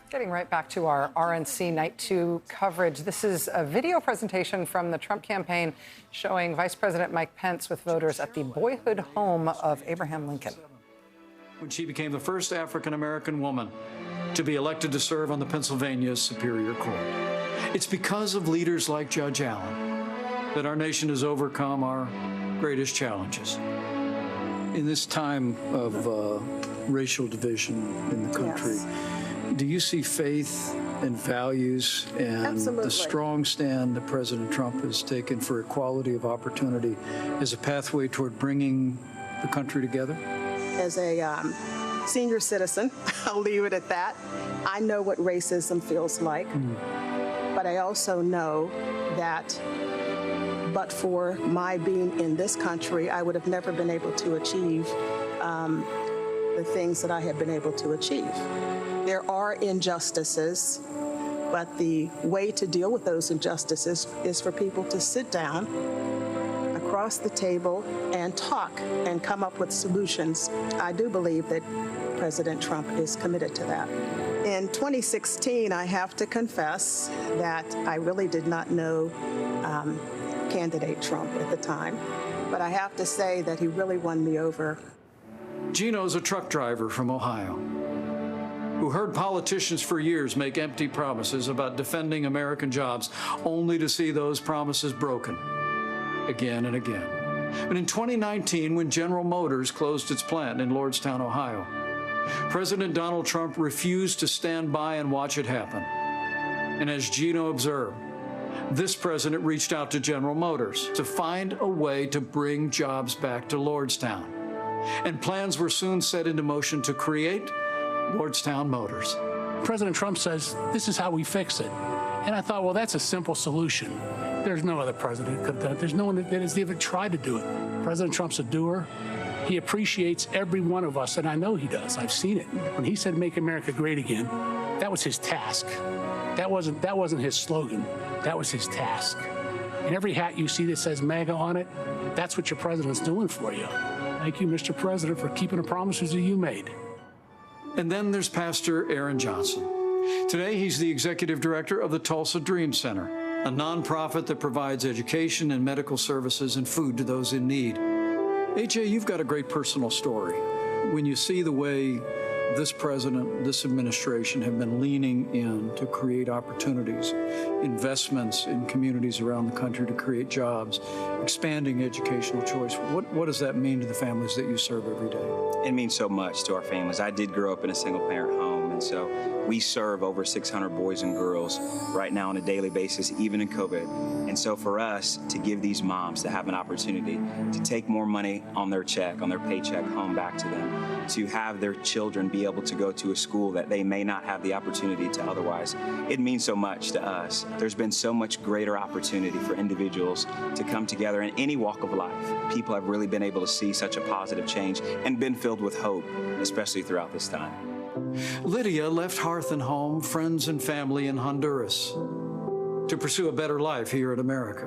Getting right back to our RNC Night 2 coverage. This is a video presentation from the Trump campaign showing Vice President Mike Pence with voters at the boyhood home of Abraham Lincoln. When she became the first African-American woman to be elected to serve on the Pennsylvania Superior Court. It's because of leaders like Judge Allen that our nation has overcome our greatest challenges. In this time of racial division in the country, do you see faith and values and the strong stand that President Trump has taken for equality of opportunity as a pathway toward bringing the country together? As a senior citizen, I'll leave it at that. I know what racism feels like, but I also know that but for my being in this country, I would have never been able to achieve the things that I have been able to achieve. There are injustices, but the way to deal with those injustices is for people to sit down across the table and talk and come up with solutions. I do believe that President Trump is committed to that. In 2016, I have to confess that I really did not know candidate Trump at the time, but I have to say that he really won me over. Gino's a truck driver from Ohio who heard politicians for years make empty promises about defending American jobs, only to see those promises broken again and again. But in 2019, when General Motors closed its plant in Lordstown, Ohio, President Donald Trump refused to stand by and watch it happen. And as Gino observed, this president reached out to General Motors to find a way to bring jobs back to Lordstown. And plans were soon set into motion to create Lordstown Motors. President Trump says, this is how we fix it. And I thought, well, that's a simple solution. There's no other president who could have done it. There's no one that has even tried to do it. President Trump's a doer. He appreciates every one of us, and I know he does. I've seen it. When he said, make America great again, that was his task. That wasn't his slogan. That was his task. And every hat you see that says MAGA on it, that's what your president's doing for you. Thank you, Mr. President, for keeping the promises that you made. And then there's Pastor Aaron Johnson. Today, he's the executive director of the Tulsa Dream Center, a nonprofit that provides education and medical services and food to those in need. AJ, you've got a great personal story. When you see the way this president, this administration have been leaning in to create opportunities, investments in communities around the country to create jobs, expanding educational choice, what does that mean to the families that you serve every day? It means so much to our families. I did grow up in a single-parent home, and so we serve over 600 boys and girls right now on a daily basis, even in COVID. And so for us to give these moms to have an opportunity to take more money on their check, on their paycheck home back to them, to have their children be able to go to a school that they may not have the opportunity to otherwise, it means so much to us. There's been so much greater opportunity for individuals to come together in any walk of life. People have really been able to see such a positive change and been filled with hope, especially throughout this time. Lydia left hearth and home, friends and family in Honduras to pursue a better life here in America.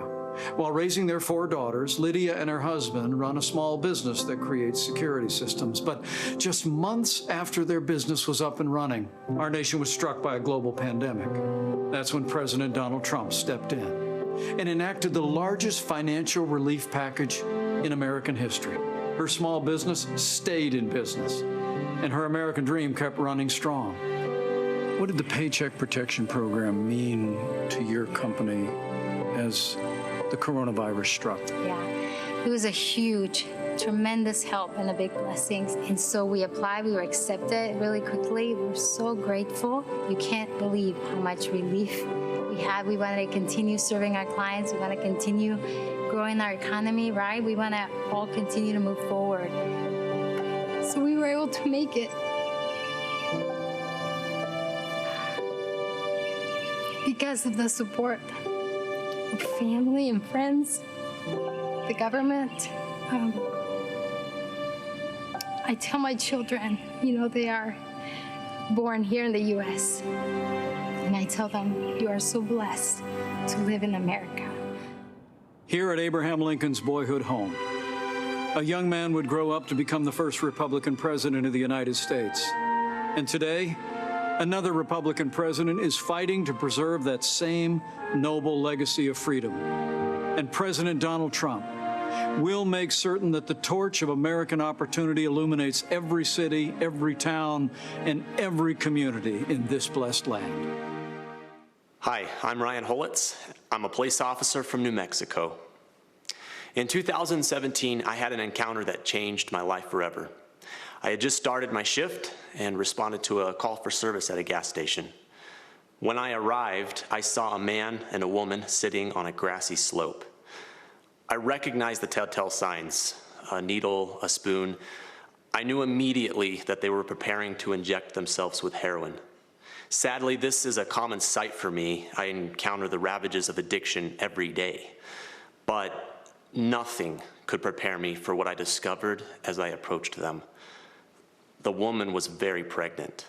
While raising their 4 daughters, Lydia and her husband run a small business that creates security systems. But just months after their business was up and running, our nation was struck by a global pandemic. That's when President Donald Trump stepped in and enacted the largest financial relief package in American history. Her small business stayed in business, and her American dream kept running strong. What did the Paycheck Protection Program mean to your company as the coronavirus struck? Yeah, it was a huge, tremendous help and a big blessing. And so we applied, we were accepted really quickly. We're so grateful. You can't believe how much relief we had. We want to continue serving our clients. We want to continue growing our economy, right? We want to all continue to move forward. So we were able to make it. Because of the support of family and friends, the government. I tell my children, they are born here in the U.S. And I tell them, you are so blessed to live in America. Here at Abraham Lincoln's boyhood home, a young man would grow up to become the first Republican president of the United States. And today, another Republican president is fighting to preserve that same noble legacy of freedom. And President Donald Trump will make certain that the torch of American opportunity illuminates every city, every town, and every community in this blessed land. Hi, I'm Ryan Holitz. I'm a police officer from New Mexico. In 2017, I had an encounter that changed my life forever. I had just started my shift and responded to a call for service at a gas station. When I arrived, I saw a man and a woman sitting on a grassy slope. I recognized the telltale signs, a needle, a spoon. I knew immediately that they were preparing to inject themselves with heroin. Sadly, this is a common sight for me. I encounter the ravages of addiction every day. But nothing could prepare me for what I discovered as I approached them. The woman was very pregnant.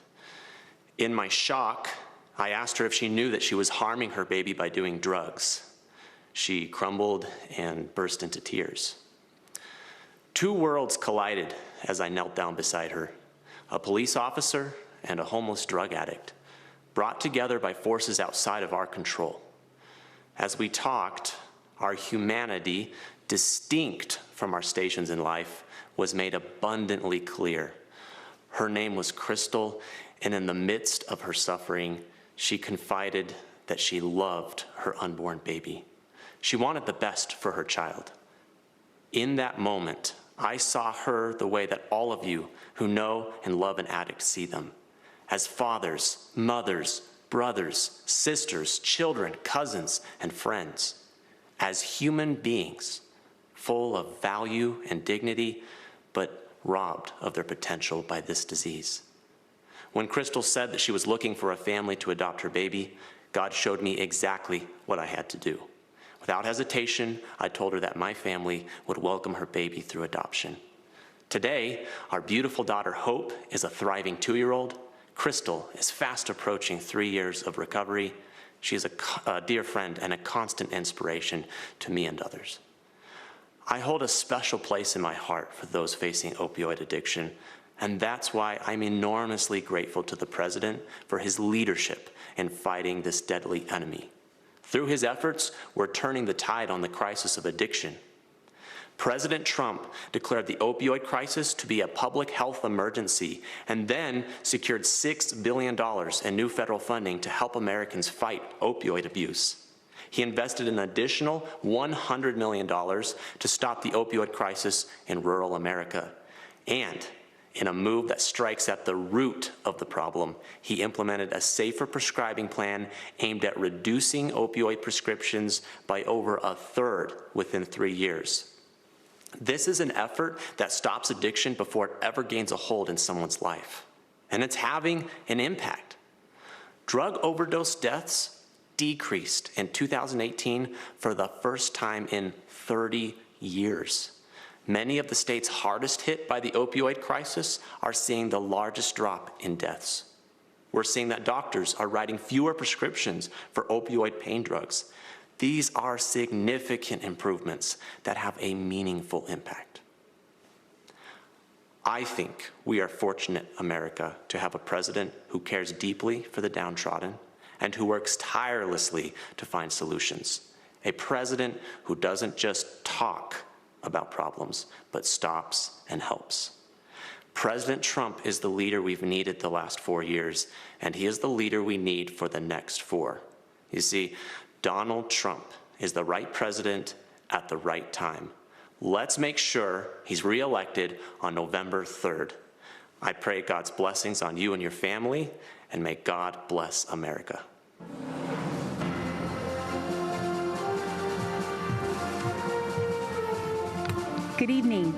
In my shock, I asked her if she knew that she was harming her baby by doing drugs. She crumbled and burst into tears. Two worlds collided as I knelt down beside her. A police officer and a homeless drug addict, brought together by forces outside of our control. As we talked, our humanity, distinct from our stations in life, was made abundantly clear. Her name was Crystal, and in the midst of her suffering, she confided that she loved her unborn baby. She wanted the best for her child. In that moment, I saw her the way that all of you who know and love an addict see them, as fathers, mothers, brothers, sisters, children, cousins, and friends, as human beings, full of value and dignity, but robbed of their potential by this disease. When Crystal said that she was looking for a family to adopt her baby, God showed me exactly what I had to do. Without hesitation, I told her that my family would welcome her baby through adoption. Today, our beautiful daughter Hope is a thriving 2-year-old. Crystal is fast approaching 3 years of recovery. She is a dear friend and a constant inspiration to me and others. I hold a special place in my heart for those facing opioid addiction, and that's why I'm enormously grateful to the President for his leadership in fighting this deadly enemy. Through his efforts, we're turning the tide on the crisis of addiction. President Trump declared the opioid crisis to be a public health emergency and then secured $6 billion in new federal funding to help Americans fight opioid abuse. He invested an additional $100 million to stop the opioid crisis in rural America. And in a move that strikes at the root of the problem, he implemented a safer prescribing plan aimed at reducing opioid prescriptions by over 1/3 within 3 years. This is an effort that stops addiction before it ever gains a hold in someone's life, and it's having an impact. Drug overdose deaths decreased in 2018 for the first time in 30 years. Many of the states hardest hit by the opioid crisis are seeing the largest drop in deaths. We're seeing that doctors are writing fewer prescriptions for opioid pain drugs. These are significant improvements that have a meaningful impact. I think we are fortunate, America, to have a president who cares deeply for the downtrodden and who works tirelessly to find solutions. A president who doesn't just talk about problems, but stops and helps. President Trump is the leader we've needed the last 4 years, and he is the leader we need for the next 4. You see, Donald Trump is the right president at the right time. Let's make sure he's reelected on November 3rd. I pray God's blessings on you and your family, and may God bless America. Good evening.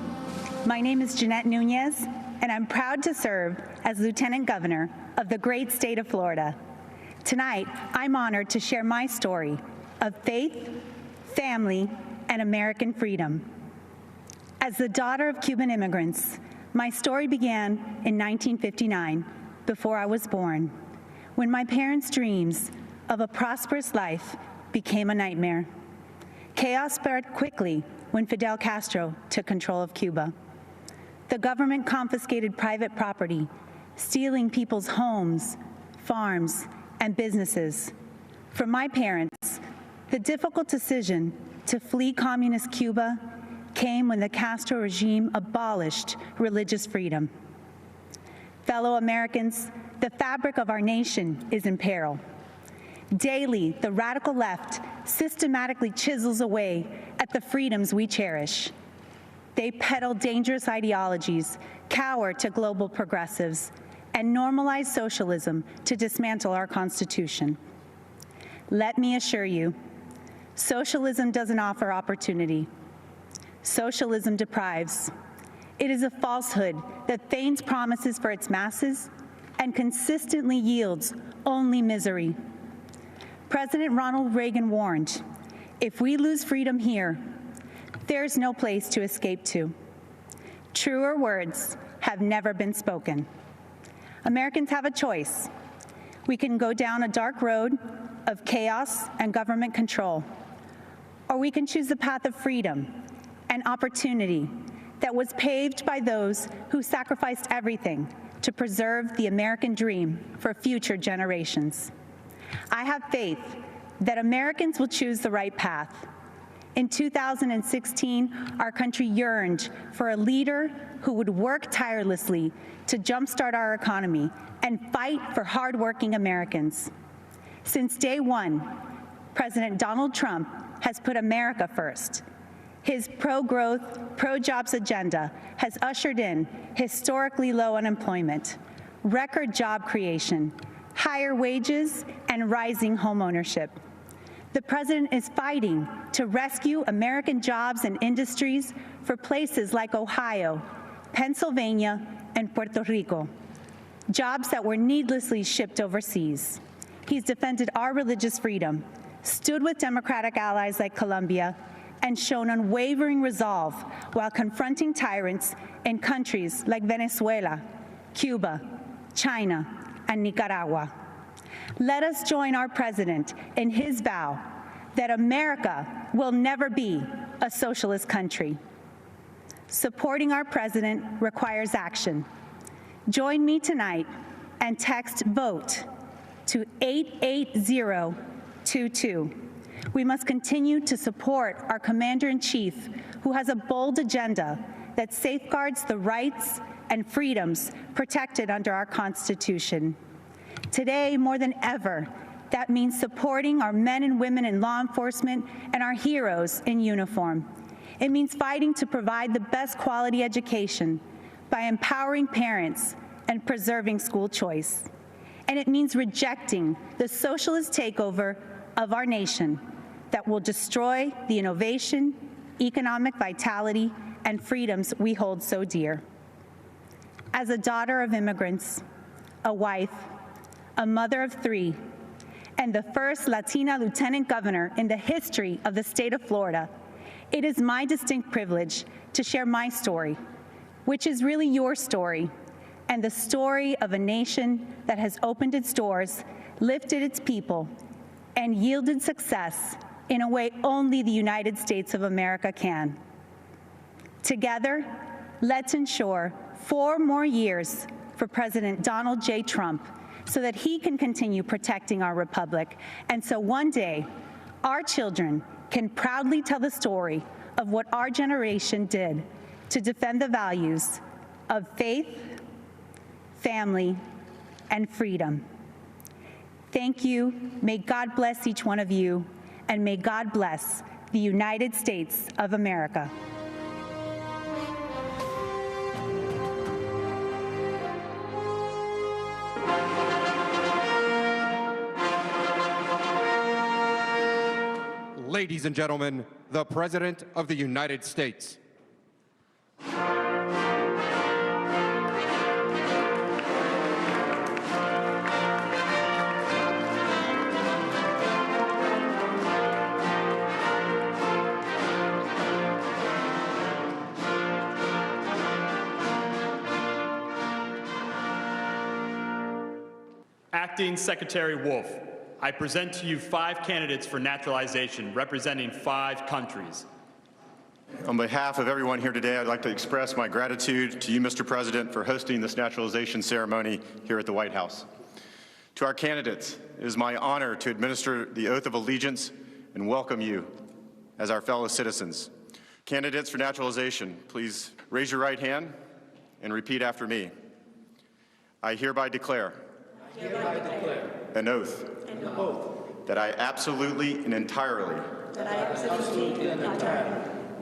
My name is Jeanette Nunez, and I'm proud to serve as Lieutenant Governor of the great state of Florida. Tonight, I'm honored to share my story of faith, family, and American freedom. As the daughter of Cuban immigrants, my story began in 1959, before I was born, when my parents' dreams of a prosperous life became a nightmare. Chaos spread quickly when Fidel Castro took control of Cuba. The government confiscated private property, stealing people's homes, farms, and businesses. For my parents, the difficult decision to flee communist Cuba came when the Castro regime abolished religious freedom. Fellow Americans, the fabric of our nation is in peril. Daily, the radical left systematically chisels away at the freedoms we cherish. They peddle dangerous ideologies, cower to global progressives, and normalize socialism to dismantle our Constitution. Let me assure you, socialism doesn't offer opportunity. Socialism deprives. It is a falsehood that feigns promises for its masses and consistently yields only misery. President Ronald Reagan warned, if we lose freedom here, there's no place to escape to. Truer words have never been spoken. Americans have a choice. We can go down a dark road of chaos and government control, or we can choose the path of freedom and opportunity that was paved by those who sacrificed everything to preserve the American dream for future generations. I have faith that Americans will choose the right path. In 2016, our country yearned for a leader who would work tirelessly to jumpstart our economy and fight for hardworking Americans. Since day one, President Donald Trump has put America first. His pro-growth, pro-jobs agenda has ushered in historically low unemployment, record job creation, higher wages, and rising homeownership. The president is fighting to rescue American jobs and industries for places like Ohio, Pennsylvania, and Puerto Rico, jobs that were needlessly shipped overseas. He's defended our religious freedom, stood with Democratic allies like Colombia, and shown unwavering resolve while confronting tyrants in countries like Venezuela, Cuba, China, and Nicaragua. Let us join our president in his vow that America will never be a socialist country. Supporting our president requires action. Join me tonight and text VOTE to 88022. We must continue to support our Commander-in-Chief, who has a bold agenda that safeguards the rights and freedoms protected under our Constitution. Today, more than ever, that means supporting our men and women in law enforcement and our heroes in uniform. It means fighting to provide the best quality education by empowering parents and preserving school choice. And it means rejecting the socialist takeover of our nation that will destroy the innovation, economic vitality, and freedoms we hold so dear. As a daughter of immigrants, a wife, a mother of three, and the first Latina lieutenant governor in the history of the state of Florida, it is my distinct privilege to share my story, which is really your story, and the story of a nation that has opened its doors, lifted its people, and yielded success in a way only the United States of America can. Together, let's ensure 4 more years for President Donald J. Trump so that he can continue protecting our republic, and so one day, our children can proudly tell the story of what our generation did to defend the values of faith, family, and freedom. Thank you. May God bless each one of you, and may God bless the United States of America. Ladies and gentlemen, the President of the United States. Acting Secretary Wolf, I present to you 5 candidates for naturalization representing 5 countries. On behalf of everyone here today, I'd like to express my gratitude to you, Mr. President, for hosting this naturalization ceremony here at the White House. To our candidates, it is my honor to administer the oath of allegiance and welcome you as our fellow citizens. Candidates for naturalization, please raise your right hand and repeat after me. I hereby declare an oath that I absolutely and entirely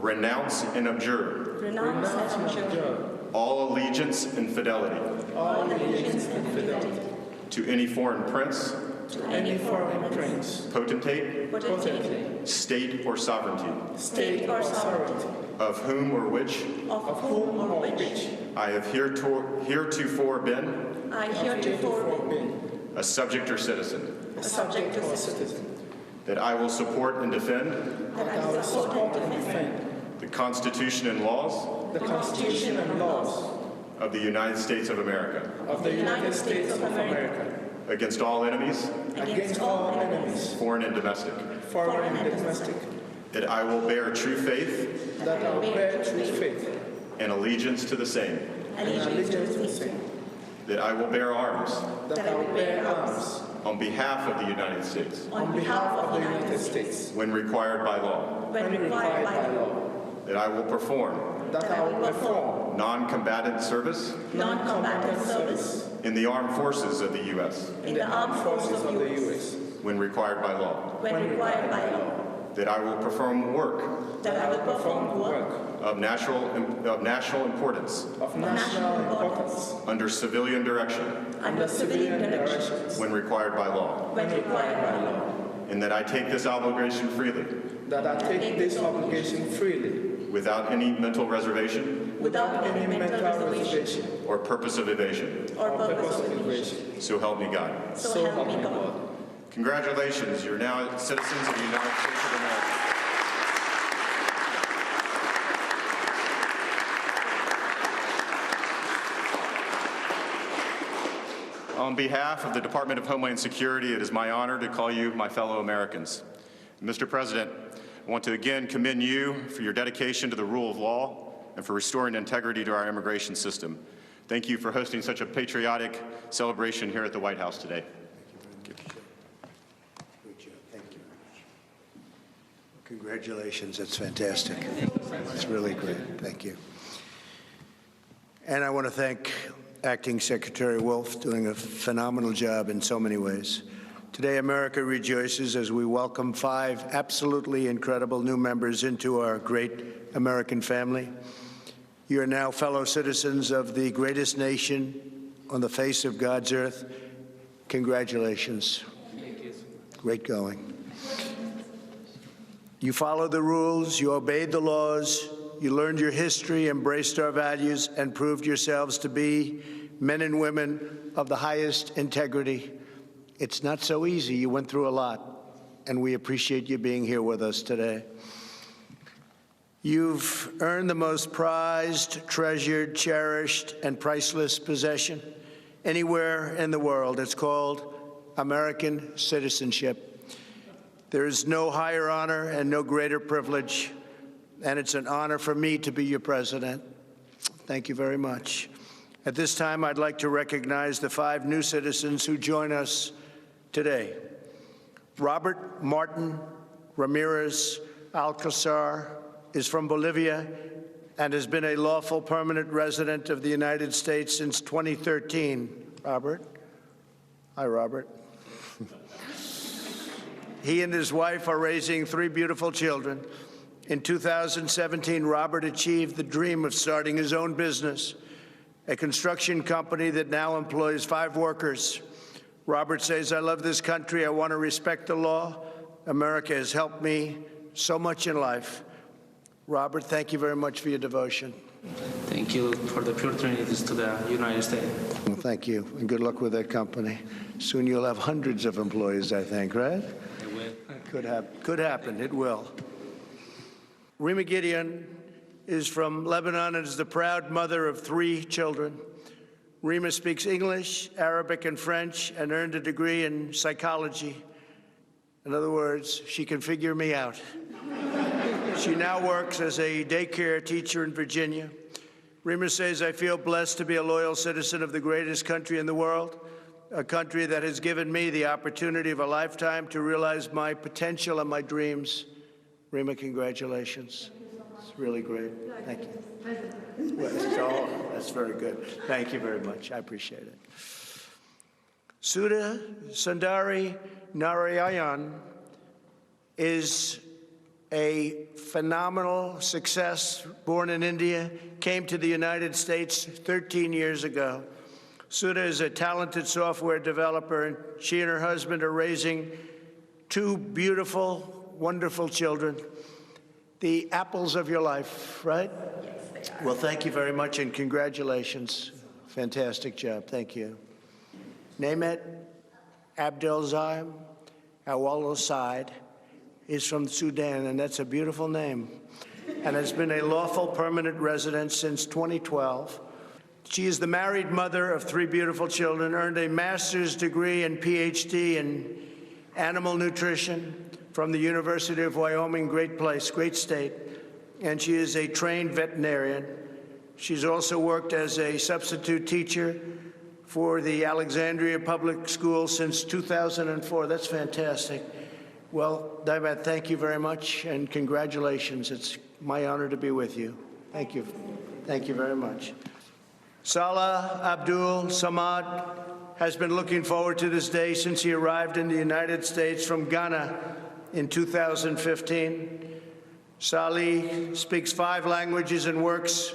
renounce and abjure all allegiance and fidelity to any foreign prince, potentate, state or sovereignty, of whom or which I have heretofore been a subject or citizen. That I will support and defend the Constitution and laws of the United States of America, against all enemies, foreign and domestic, that I will bear true faith and allegiance to the same, that I will bear arms on behalf of the United States, when required by law, that I will perform non-combatant service in the armed forces of the U.S. When required by law, that I will perform work of national importance under civilian direction when required by law, and that I take this obligation freely without any mental reservation or purpose of evasion. So help me God. Congratulations, you're now citizens of the United States of America. On behalf of the Department of Homeland Security, it is my honor to call you my fellow Americans. Mr. President, I want to again commend you for your dedication to the rule of law and for restoring integrity to our immigration system. Thank you for hosting such a patriotic celebration here at the White House today. Congratulations, that's fantastic. It's really great, thank you. And I want to thank Acting Secretary Wolf, doing a phenomenal job in so many ways. Today, America rejoices as we welcome 5 absolutely incredible new members into our great American family. You are now fellow citizens of the greatest nation on the face of God's earth. Congratulations. Great going. You followed the rules, you obeyed the laws, you learned your history, embraced our values, and proved yourselves to be men and women of the highest integrity. It's not so easy. You went through a lot, and we appreciate you being here with us today. You've earned the most prized, treasured, cherished, and priceless possession anywhere in the world. It's called American citizenship. There is no higher honor and no greater privilege, and it's an honor for me to be your president. Thank you very much. At this time, I'd like to recognize the 5 new citizens who join us today. Robert Martin Ramirez Alcazar is from Bolivia and has been a lawful permanent resident of the United States since 2013. Robert? Hi, Robert. He and his wife are raising 3 beautiful children. In 2017, Robert achieved the dream of starting his own business, a construction company that now employs 5 workers. Robert says, "I love this country. I want to respect the law. America has helped me so much in life." Robert, thank you very much for your devotion. Thank you for the opportunities to the United States. Well, thank you, and good luck with that company. Soon you'll have hundreds of employees, I think, right? It will. Could happen. It will. Rima Gideon is from Lebanon and is the proud mother of 3 children. Rima speaks English, Arabic, and French, and earned a degree in psychology. In other words, she can figure me out. She now works as a daycare teacher in Virginia. Rima says, "I feel blessed to be a loyal citizen of the greatest country in the world, a country that has given me the opportunity of a lifetime to realize my potential and my dreams." Rima, congratulations. It's really great. Thank you. Well, that's very good. Thank you very much. I appreciate it. Sudha Sundari Narayan is a phenomenal success, born in India, came to the United States 13 years ago. Sudha is a talented software developer, and she and her husband are raising 2 beautiful, wonderful children, the apples of your life, right? Yes, they are. Well, thank you very much, and congratulations. Fantastic job. Thank you. Nehmet Abdelzim Awal Said is from Sudan, and that's a beautiful name. and has been a lawful permanent resident since 2012. She is the married mother of 3 beautiful children, earned a master's degree and PhD in animal nutrition from the University of Wyoming, great place, great state, and she is a trained veterinarian. She's also worked as a substitute teacher for the Alexandria Public Schools since 2004. That's fantastic. Well, Diamond, thank you very much, and congratulations. It's my honor to be with you. Thank you. Thank you very much. Salah Abdul Samad has been looking forward to this day since he arrived in the United States from Ghana in 2015. Salih speaks 5 languages and works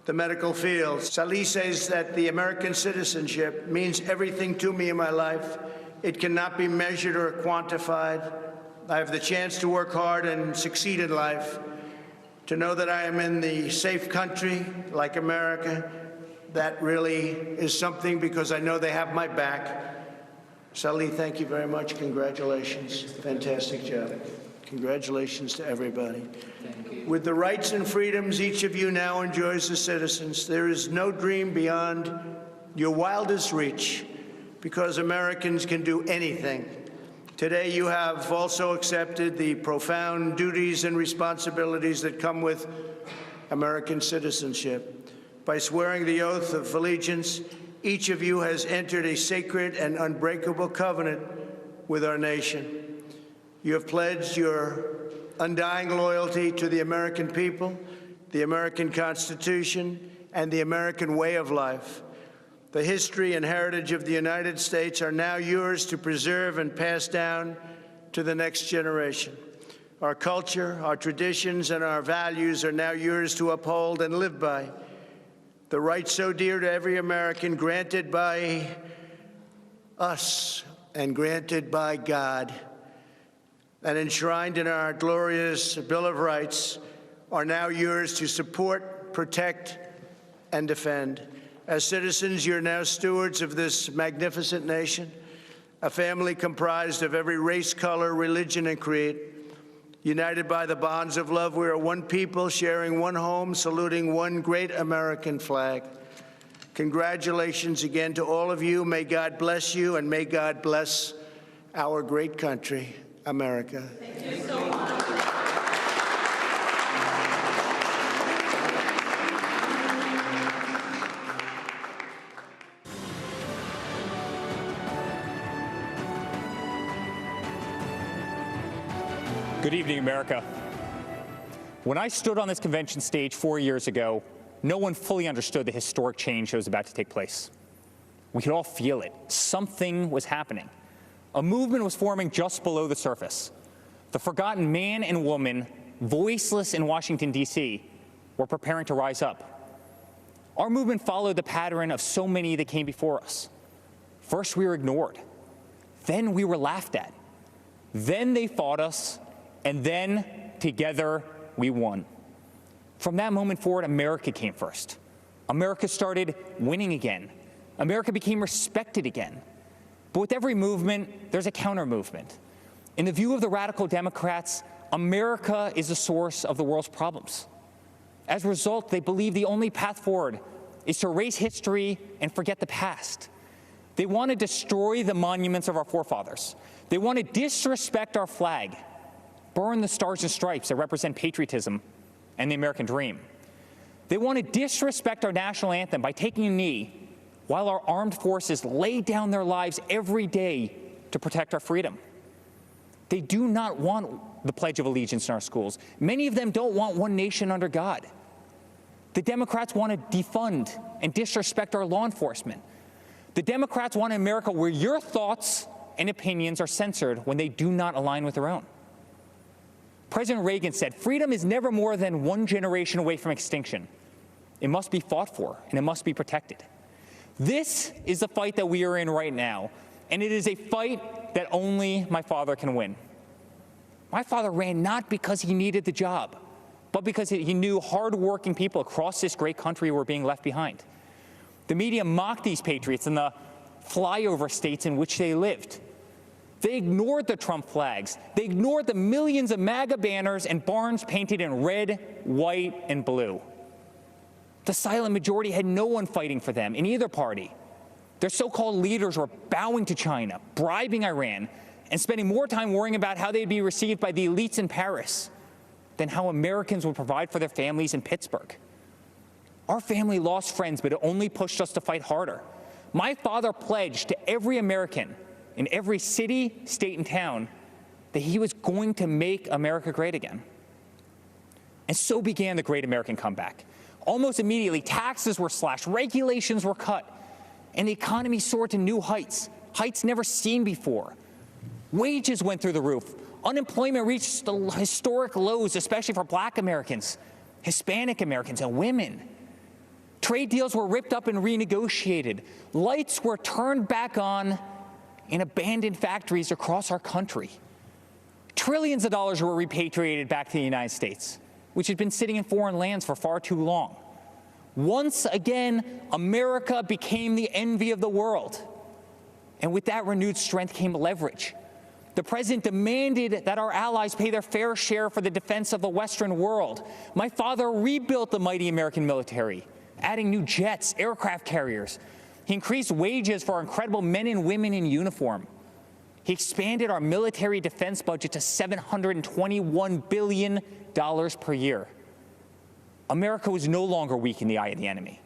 the medical field. Salih says that the American citizenship means everything to me in my life. It cannot be measured or quantified. I have the chance to work hard and succeed in life, to know that I am in the safe country like America. That really is something, because I know they have my back. Salih, thank you very much. Congratulations. Fantastic job. Congratulations to everybody. Thank you. With the rights and freedoms each of you now enjoys as citizens, there is no dream beyond your wildest reach, because Americans can do anything. Today, you have also accepted the profound duties and responsibilities that come with American citizenship. By swearing the oath of allegiance, each of you has entered a sacred and unbreakable covenant with our nation. You have pledged your undying loyalty to the American people, the American Constitution, and the American way of life. The history and heritage of the United States are now yours to preserve and pass down to the next generation. Our culture, our traditions, and our values are now yours to uphold and live by. The rights so dear to every American, granted by us and granted by God, and enshrined in our glorious Bill of Rights, are now yours to support, protect, and defend. As citizens, you're now stewards of this magnificent nation, a family comprised of every race, color, religion, and creed. United by the bonds of love, we are one people, sharing one home, saluting one great American flag. Congratulations again to all of you. May God bless you, and may God bless our great country, America. Thank you so much. Good evening, America. When I stood on this convention stage 4 years ago, no one fully understood the historic change that was about to take place. We could all feel it. Something was happening. A movement was forming just below the surface. The forgotten man and woman, voiceless in Washington, D.C., were preparing to rise up. Our movement followed the pattern of so many that came before us. First, we were ignored. Then we were laughed at. Then they fought us. And then, together, we won. From that moment forward, America came first. America started winning again. America became respected again. But with every movement, there's a counter-movement. In the view of the radical Democrats, America is the source of the world's problems. As a result, they believe the only path forward is to erase history and forget the past. They want to destroy the monuments of our forefathers. They want to disrespect our flag, burn the stars and stripes that represent patriotism and the American dream. They want to disrespect our national anthem by taking a knee while our armed forces lay down their lives every day to protect our freedom. They do not want the Pledge of Allegiance in our schools. Many of them don't want one nation under God. The Democrats want to defund and disrespect our law enforcement. The Democrats want an America where your thoughts and opinions are censored when they do not align with their own. President Reagan said, "Freedom is never more than one generation away from extinction. It must be fought for, and it must be protected." This is the fight that we are in right now, and it is a fight that only my father can win. My father ran not because he needed the job, but because he knew hard-working people across this great country were being left behind. The media mocked these patriots in the flyover states in which they lived. They ignored the Trump flags. They ignored the millions of MAGA banners and barns painted in red, white, and blue. The silent majority had no one fighting for them in either party. Their so-called leaders were bowing to China, bribing Iran, and spending more time worrying about how they'd be received by the elites in Paris than how Americans would provide for their families in Pittsburgh. Our family lost friends, but it only pushed us to fight harder. My father pledged to every American in every city, state, and town that he was going to make America great again. And so began the Great American Comeback. Almost immediately, taxes were slashed, regulations were cut, and the economy soared to new heights, heights never seen before. Wages went through the roof. Unemployment reached historic lows, especially for Black Americans, Hispanic Americans, and women. Trade deals were ripped up and renegotiated. Lights were turned back on in abandoned factories across our country. Trillions of dollars were repatriated back to the United States, which had been sitting in foreign lands for far too long. Once again, America became the envy of the world. And with that renewed strength came leverage. The president demanded that our allies pay their fair share for the defense of the Western world. My father rebuilt the mighty American military, adding new jets, aircraft carriers. He increased wages for our incredible men and women in uniform. He expanded our military defense budget to $721 billion per year. America was no longer weak in the eye of the enemy.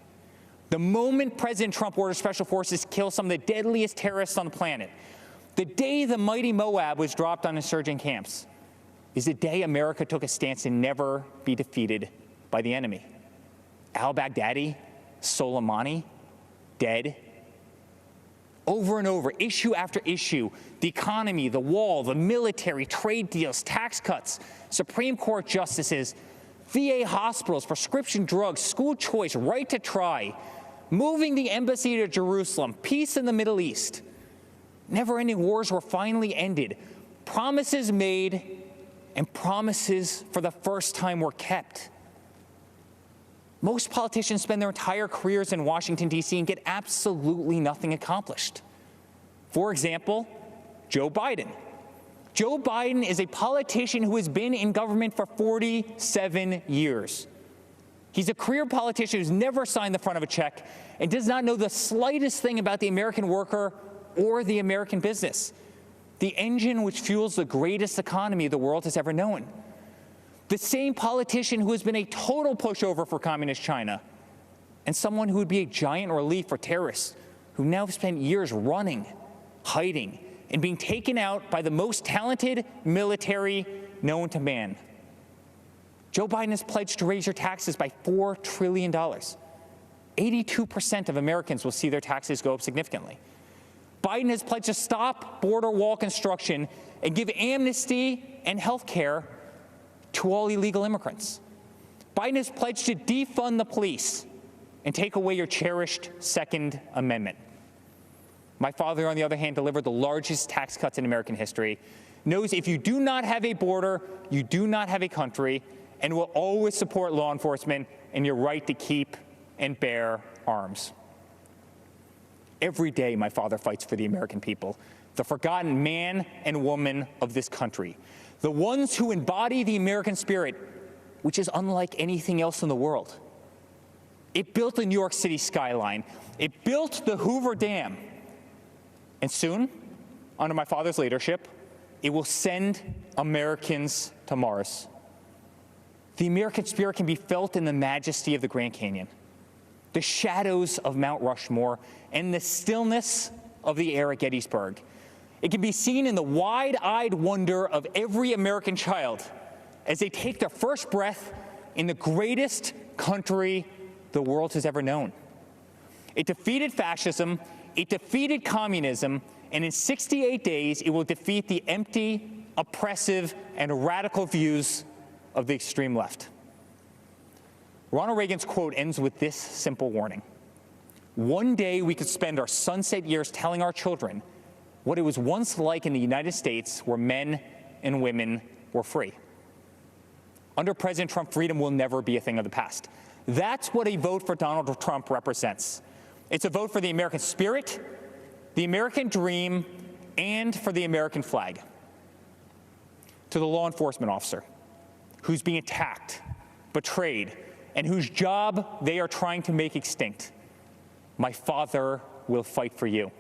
The moment President Trump ordered special forces to kill some of the deadliest terrorists on the planet, the day the mighty Moab was dropped on insurgent camps, is the day America took a stance to never be defeated by the enemy. Al-Baghdadi, Soleimani, dead. Over and over, issue after issue, the economy, the wall, the military, trade deals, tax cuts, Supreme Court justices, VA hospitals, prescription drugs, school choice, right to try, moving the embassy to Jerusalem, peace in the Middle East. Never-ending wars were finally ended. Promises made and promises for the first time were kept. Most politicians spend their entire careers in Washington, D.C. and get absolutely nothing accomplished. For example, Joe Biden. Joe Biden is a politician who has been in government for 47 years. He's a career politician who's never signed the front of a check and does not know the slightest thing about the American worker or the American business, the engine which fuels the greatest economy the world has ever known. The same politician who has been a total pushover for communist China and someone who would be a giant relief for terrorists who now have spent years running, hiding, and being taken out by the most talented military known to man. Joe Biden has pledged to raise your taxes by $4 trillion. 82% of Americans will see their taxes go up significantly. Biden has pledged to stop border wall construction and give amnesty and health care to all illegal immigrants. Biden has pledged to defund the police and take away your cherished Second Amendment. My father, on the other hand, delivered the largest tax cuts in American history, knows if you do not have a border, you do not have a country, and will always support law enforcement and your right to keep and bear arms. Every day, my father fights for the American people, the forgotten man and woman of this country, the ones who embody the American spirit, which is unlike anything else in the world. It built the New York City skyline. It built the Hoover Dam. And soon, under my father's leadership, it will send Americans to Mars. The American spirit can be felt in the majesty of the Grand Canyon, the shadows of Mount Rushmore, and the stillness of the air at Gettysburg. It can be seen in the wide-eyed wonder of every American child as they take their first breath in the greatest country the world has ever known. It defeated fascism, it defeated communism, and in 68 days, it will defeat the empty, oppressive, and radical views of the extreme left. Ronald Reagan's quote ends with this simple warning. One day we could spend our sunset years telling our children what it was once like in the United States where men and women were free. Under President Trump, freedom will never be a thing of the past. That's what a vote for Donald Trump represents. It's a vote for the American spirit, the American dream, and for the American flag. To the law enforcement officer who's being attacked, betrayed, and whose job they are trying to make extinct, my father will fight for you.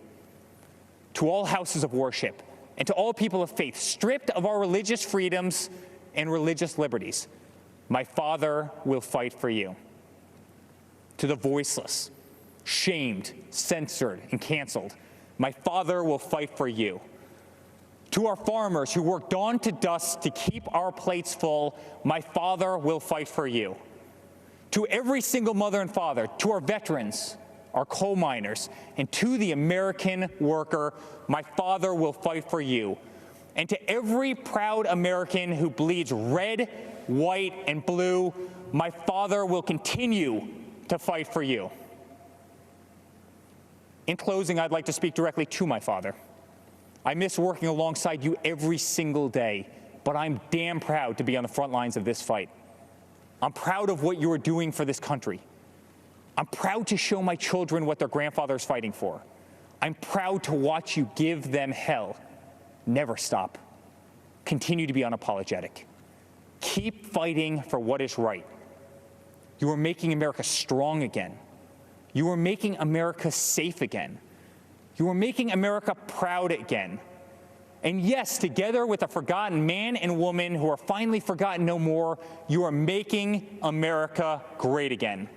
To all houses of worship and to all people of faith stripped of our religious freedoms and religious liberties, my father will fight for you. To the voiceless, shamed, censored, and canceled, my father will fight for you. To our farmers who work dawn to dusk to keep our plates full, my father will fight for you. To every single mother and father, to our veterans, our coal miners, and to the American worker, my father will fight for you. And to every proud American who bleeds red, white, and blue, my father will continue to fight for you. In closing, I'd like to speak directly to my father. I miss working alongside you every single day, but I'm damn proud to be on the front lines of this fight. I'm proud of what you are doing for this country. I'm proud to show my children what their grandfather is fighting for. I'm proud to watch you give them hell. Never stop. Continue to be unapologetic. Keep fighting for what is right. You are making America strong again. You are making America safe again. You are making America proud again. And yes, together with a forgotten man and woman who are finally forgotten no more, you are making America great again.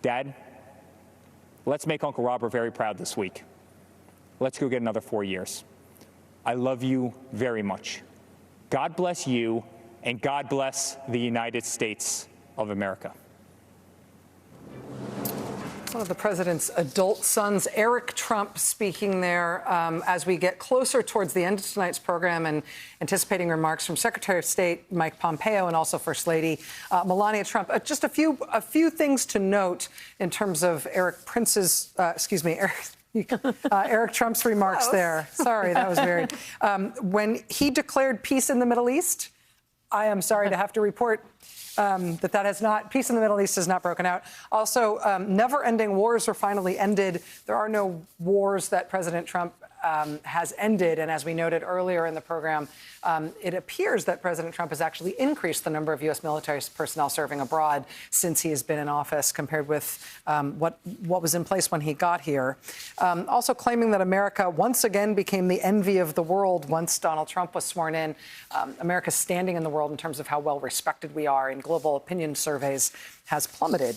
Dad, let's make Uncle Robert very proud this week. Let's go get another 4 years. I love you very much. God bless you, and God bless the United States of America. One of the president's adult sons, Eric Trump, speaking there as we get closer towards the end of tonight's program and anticipating remarks from Secretary of State Mike Pompeo and also First Lady Melania Trump. Just a few things to note in terms of Eric Trump's remarks there. Sorry, that was very. When he declared peace in the Middle East, I am sorry to have to report peace in the Middle East has not broken out. Also, never-ending wars are finally ended. There are no wars that President Trump has ended. And as we noted earlier in the program, it appears that President Trump has actually increased the number of U.S. military personnel serving abroad since he has been in office compared with what was in place when he got here. Also claiming that America once again became the envy of the world once Donald Trump was sworn in. America's standing in the world in terms of how well respected we are in global opinion surveys has plummeted,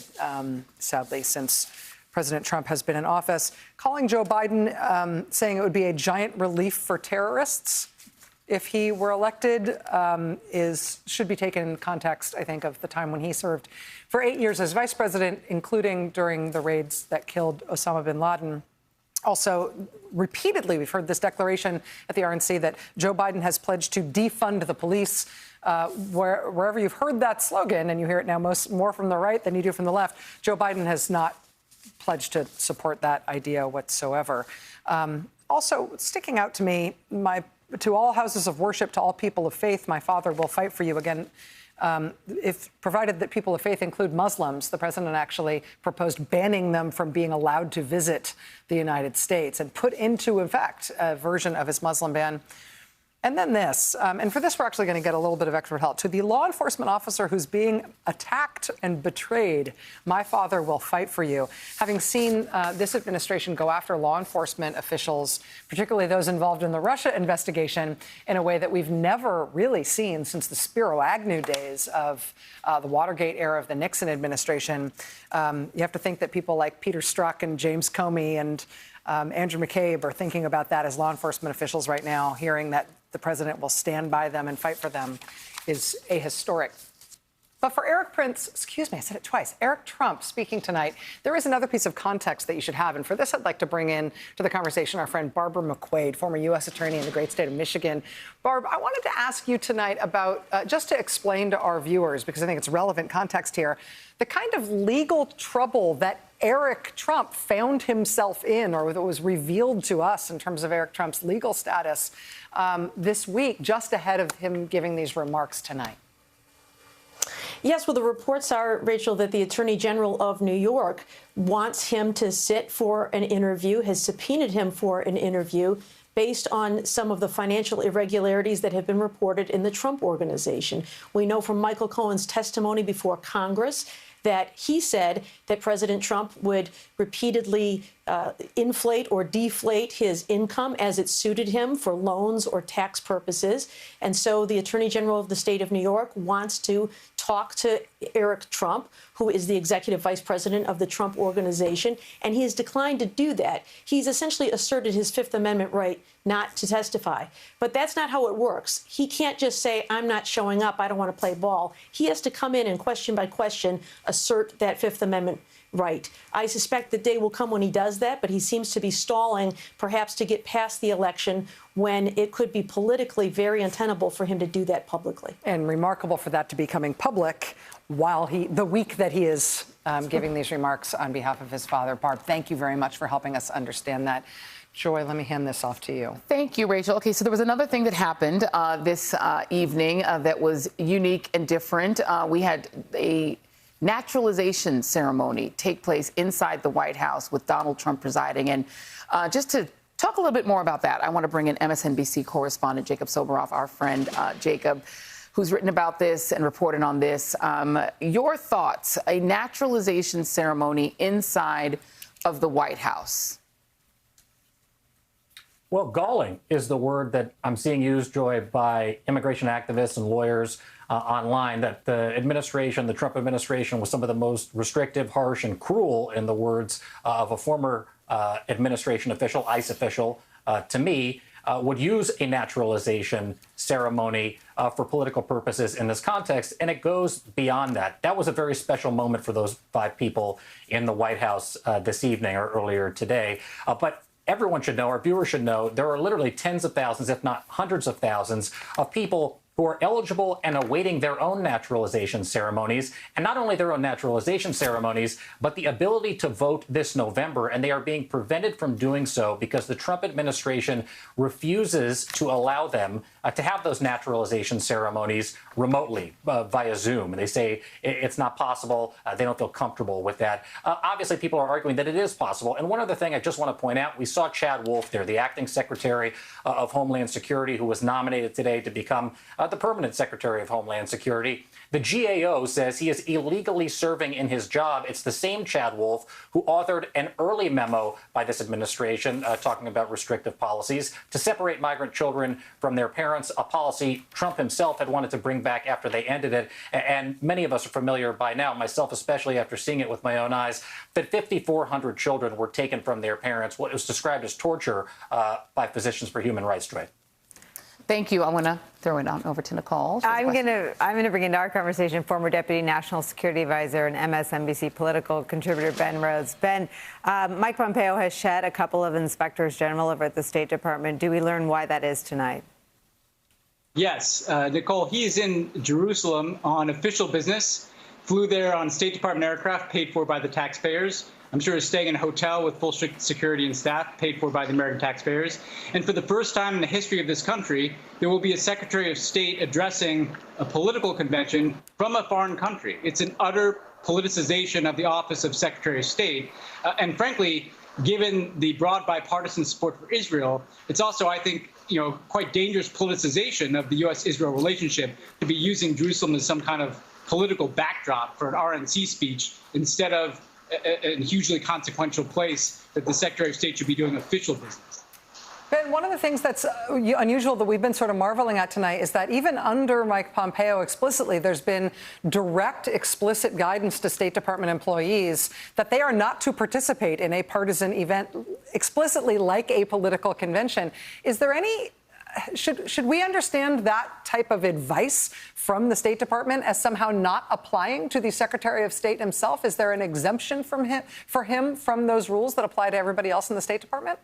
sadly, since President Trump has been in office. Calling Joe Biden, saying it would be a giant relief for terrorists if he were elected, should be taken in context, I think, of the time when he served for 8 years as vice president, including during the raids that killed Osama bin Laden. Also, repeatedly, we've heard this declaration at the RNC that Joe Biden has pledged to defund the police. Wherever you've heard that slogan, and you hear it now more from the right than you do from the left, Joe Biden has not pledged to support that idea whatsoever. Also, sticking out to me, to all houses of worship, to all people of faith, my father will fight for you. Again, if provided that people of faith include Muslims, the president actually proposed banning them from being allowed to visit the United States and put into effect a version of his Muslim ban. And then this, and for this, we're actually going to get a little bit of expert help. To the law enforcement officer who's being attacked and betrayed, my father will fight for you. Having seen this administration go after law enforcement officials, particularly those involved in the Russia investigation, in a way that we've never really seen since the Spiro Agnew days of the Watergate era of the Nixon administration, you have to think that people like Peter Strzok and James Comey and Andrew McCabe are thinking about that as law enforcement officials right now, hearing that the president will stand by them and fight for them is ahistoric. But for Eric Trump speaking tonight, there is another piece of context that you should have. And for this, I'd like to bring in to the conversation our friend Barbara McQuaid, former U.S. attorney in the great state of Michigan. Barb, I wanted to ask you tonight about, just to explain to our viewers, because I think it's relevant context here, the kind of legal trouble that Eric Trump found himself in, or that was revealed to us in terms of Eric Trump's legal status this week, just ahead of him giving these remarks tonight. Yes, well, the reports are, Rachel, that the Attorney General of New York wants him to sit for an interview, has subpoenaed him for an interview. based on some of the financial irregularities that have been reported in the Trump Organization. We know from Michael Cohen's testimony before Congress that he said that President Trump would repeatedly inflate or deflate his income as it suited him for loans or tax purposes. And so the Attorney General of the state of New York wants to talk to Eric Trump, who is the executive vice president of the Trump Organization, and he has declined to do that. He's essentially asserted his Fifth Amendment right not to testify. But that's not how it works. He can't just say, I'm not showing up, I don't want to play ball. He has to come in and question by question assert that Fifth Amendment right. I suspect the day will come when he does that, but he seems to be stalling, perhaps to get past the election when it could be politically very untenable for him to do that publicly. And remarkable for that to be coming public while the week that he is giving these remarks on behalf of his father. Barb, thank you very much for helping us understand that. Joy, let me hand this off to you. Thank you, Rachel. Okay, so there was another thing that happened this evening that was unique and different. We had a naturalization ceremony take place inside the White House with Donald Trump presiding. And just to talk a little bit more about that, I want to bring in MSNBC correspondent Jacob Soboroff, our friend Jacob, who's written about this and reported on this. Your thoughts, a naturalization ceremony inside of the White House? Well, galling is the word that I'm seeing used, Joy, by immigration activists and lawyers online, that the administration, the Trump administration, was some of the most restrictive, harsh, and cruel, in the words of a former administration official, ICE official, to me, would use a naturalization ceremony for political purposes in this context. And it goes beyond that. That was a very special moment for those 5 people in the White House this evening or earlier today. But everyone should know, our viewers should know, there are literally tens of thousands, if not hundreds of thousands, of people who are eligible and awaiting their own naturalization ceremonies, and not only their own naturalization ceremonies, but the ability to vote this November. And they are being prevented from doing so because the Trump administration refuses to allow them to have those naturalization ceremonies remotely via Zoom. And they say it's not possible. They don't feel comfortable with that. Obviously, people are arguing that it is possible. And one other thing I just want to point out, we saw Chad Wolf there, the acting Secretary of Homeland Security, who was nominated today to become the permanent Secretary of Homeland Security. The GAO says he is illegally serving in his job. It's the same Chad Wolf who authored an early memo by this administration talking about restrictive policies to separate migrant children from their parents, a policy Trump himself had wanted to bring back after they ended it. And many of us are familiar by now, myself especially after seeing it with my own eyes, that 5,400 children were taken from their parents, what was described as torture by Physicians for Human Rights. Joy. Thank you. I want to throw it on over to Nicole. I'm going to bring into our conversation former Deputy National Security Advisor and MSNBC political contributor Ben Rhodes. Ben, Mike Pompeo has shed a couple of inspectors general over at the State Department. Do we learn why that is tonight? Yes, Nicole, he is in Jerusalem on official business, flew there on State Department aircraft paid for by the taxpayers. I'm sure is staying in a hotel with full security and staff paid for by the American taxpayers. And for the first time in the history of this country, there will be a Secretary of State addressing a political convention from a foreign country. It's an utter politicization of the office of Secretary of State. And frankly, given the broad bipartisan support for Israel, it's also, I think, quite dangerous politicization of the U.S.-Israel relationship to be using Jerusalem as some kind of political backdrop for an RNC speech instead of a hugely consequential place that the Secretary of State should be doing official business. Ben, one of the things that's unusual that we've been sort of marveling at tonight is that even under Mike Pompeo explicitly, there's been direct, explicit guidance to State Department employees that they are not to participate in a partisan event explicitly like a political convention. Is there any... Should we understand that type of advice from the State Department as somehow not applying to the Secretary of State himself? Is there an exemption for him from those rules that apply to everybody else in the State Department?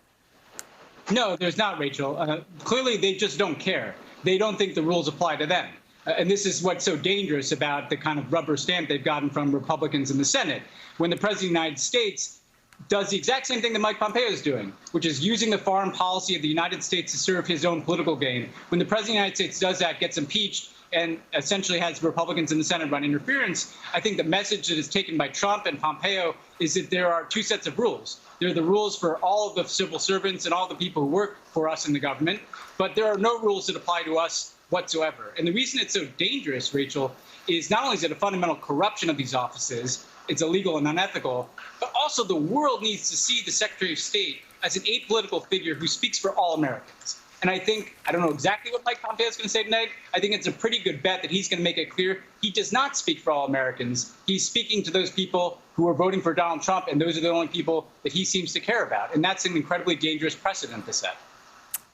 No, there's not, Rachel. Clearly, they just don't care. They don't think the rules apply to them. And this is what's so dangerous about the kind of rubber stamp they've gotten from Republicans in the Senate. When the President of the United States does the exact same thing that Mike Pompeo is doing, which is using the foreign policy of the United States to serve his own political gain. When the President of the United States does that, gets impeached, and essentially has Republicans in the Senate run interference, I think the message that is taken by Trump and Pompeo is that there are two sets of rules. There are the rules for all of the civil servants and all the people who work for us in the government, but there are no rules that apply to us whatsoever. And the reason it's so dangerous, Rachel, is not only is it a fundamental corruption of these offices, it's illegal and unethical, but also the world needs to see the Secretary of State as an apolitical figure who speaks for all Americans. And I think, I don't know exactly what Mike Pompeo is going to say tonight. I think it's a pretty good bet that he's going to make it clear he does not speak for all Americans. He's speaking to those people who are voting for Donald Trump, and those are the only people that he seems to care about. And that's an incredibly dangerous precedent to set.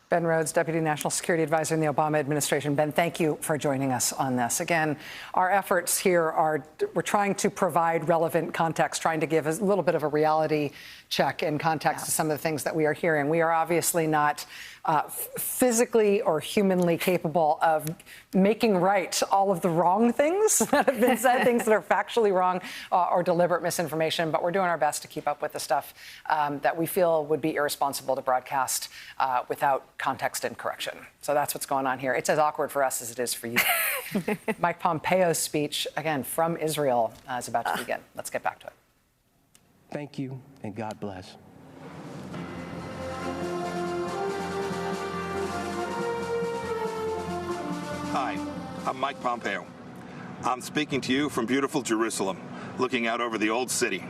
Ben Rhodes, Deputy National Security Advisor in the Obama administration. Ben, thank you for joining us on this. Again, our efforts here we're trying to provide relevant context, trying to give a little bit of a reality check in context to some of the things that we are hearing. We are obviously not physically or humanly capable of making right all of the wrong things that have been said, things that are factually wrong or deliberate misinformation, but we're doing our best to keep up with the stuff that we feel would be irresponsible to broadcast without context and correction. So that's what's going on here. It's as awkward for us as it is for you. Mike Pompeo's speech, again, from Israel, is about to begin. Let's get back to it. Thank you, and God bless. Hi, I'm Mike Pompeo. I'm speaking to you from beautiful Jerusalem, looking out over the old city.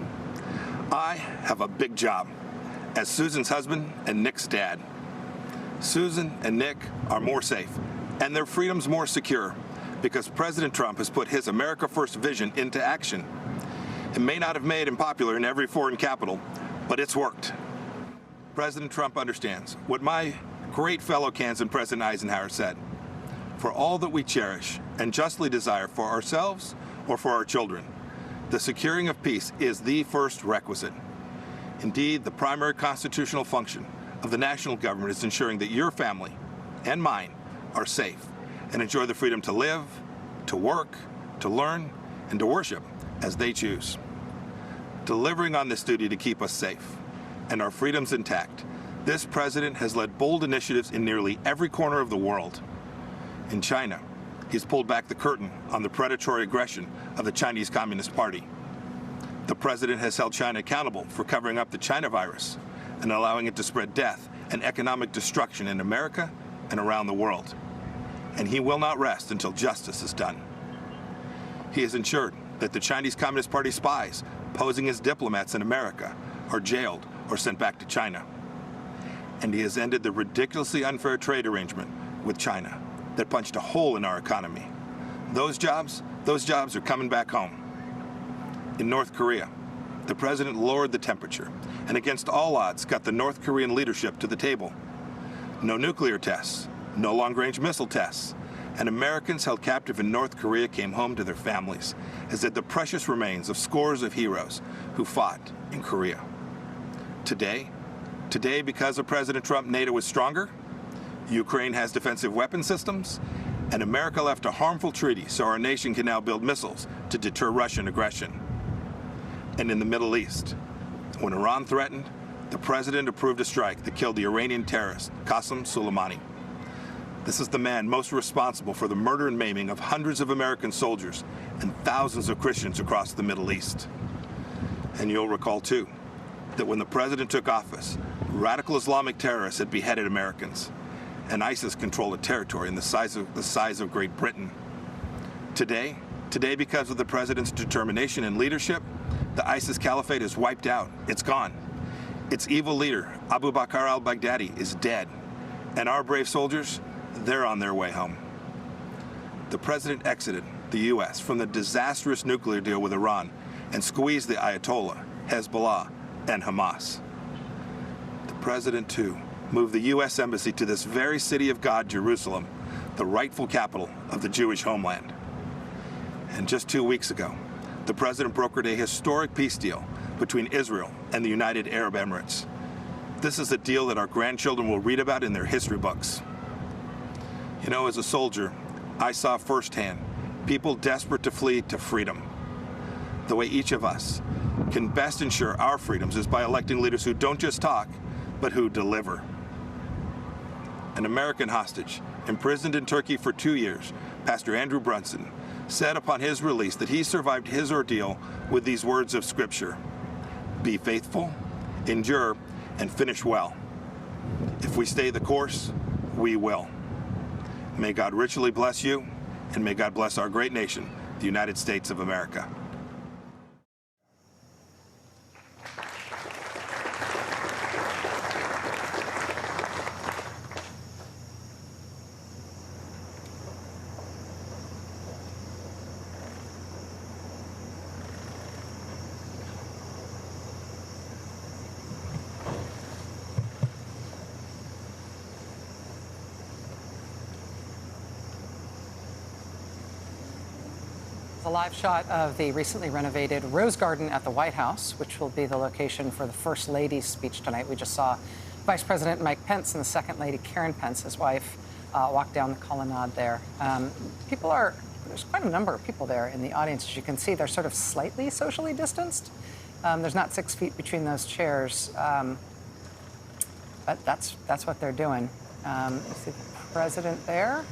I have a big job as Susan's husband and Nick's dad. Susan and Nick are more safe, and their freedom's more secure because President Trump has put his America First vision into action. It may not have made him popular in every foreign capital, but it's worked. President Trump understands what my great fellow Kansan President Eisenhower said. For all that we cherish and justly desire for ourselves or for our children, the securing of peace is the first requisite. Indeed, the primary constitutional function of the national government is ensuring that your family and mine are safe and enjoy the freedom to live, to work, to learn, and to worship as they choose. Delivering on this duty to keep us safe and our freedoms intact, this president has led bold initiatives in nearly every corner of the world. In China, he's pulled back the curtain on the predatory aggression of the Chinese Communist Party. The president has held China accountable for covering up the China virus and allowing it to spread death and economic destruction in America and around the world. And he will not rest until justice is done. He has ensured that the Chinese Communist Party spies posing as diplomats in America are jailed or sent back to China. And he has ended the ridiculously unfair trade arrangement with China that punched a hole in our economy. Those jobs are coming back home. In North Korea, the president lowered the temperature and against all odds got the North Korean leadership to the table. No nuclear tests, no long-range missile tests, and Americans held captive in North Korea came home to their families, as did the precious remains of scores of heroes who fought in Korea. Today, because of President Trump, NATO is stronger, Ukraine has defensive weapon systems, and America left a harmful treaty so our nation can now build missiles to deter Russian aggression. And in the Middle East, when Iran threatened, the president approved a strike that killed the Iranian terrorist Qasem Soleimani. This is the man most responsible for the murder and maiming of hundreds of American soldiers and thousands of Christians across the Middle East. And you'll recall, too, that when the president took office, radical Islamic terrorists had beheaded Americans, and ISIS controlled a territory in the size of Great Britain. Today, because of the president's determination and leadership, the ISIS caliphate is wiped out. It's gone. Its evil leader, Abu Bakr al-Baghdadi, is dead. And our brave soldiers, they're on their way home. The president exited the U.S. from the disastrous nuclear deal with Iran and squeezed the Ayatollah, Hezbollah, and Hamas. The president, too, moved the U.S. Embassy to this very city of God, Jerusalem, the rightful capital of the Jewish homeland. And just 2 weeks ago, the president brokered a historic peace deal between Israel and the United Arab Emirates. This is a deal that our grandchildren will read about in their history books. You know, as a soldier, I saw firsthand people desperate to flee to freedom. The way each of us can best ensure our freedoms is by electing leaders who don't just talk, but who deliver. An American hostage, imprisoned in Turkey for 2 years, Pastor Andrew Brunson, said upon his release that he survived his ordeal with these words of Scripture: "Be faithful, endure, and finish well. If we stay the course, we will." May God richly bless you, and may God bless our great nation, the United States of America. A live shot of the recently renovated Rose Garden at the White House, which will be the location for the First Lady's speech tonight. We just saw Vice President Mike Pence and the Second Lady Karen Pence, his wife, walk down the colonnade there. There's quite a number of people there in the audience. As you can see, they're sort of slightly socially distanced. There's not 6 feet between those chairs, but that's what they're doing. You see the president there.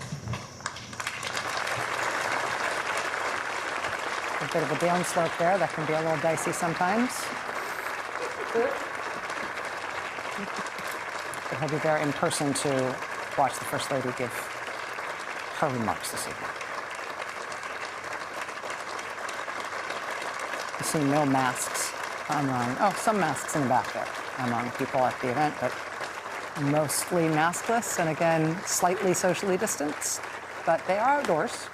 A bit of a down slope there. That can be a little dicey sometimes. But he'll be there in person to watch the First Lady give her remarks this evening. You see no masks some masks in the back there among people at the event, but mostly maskless and again, slightly socially distanced, but they are outdoors.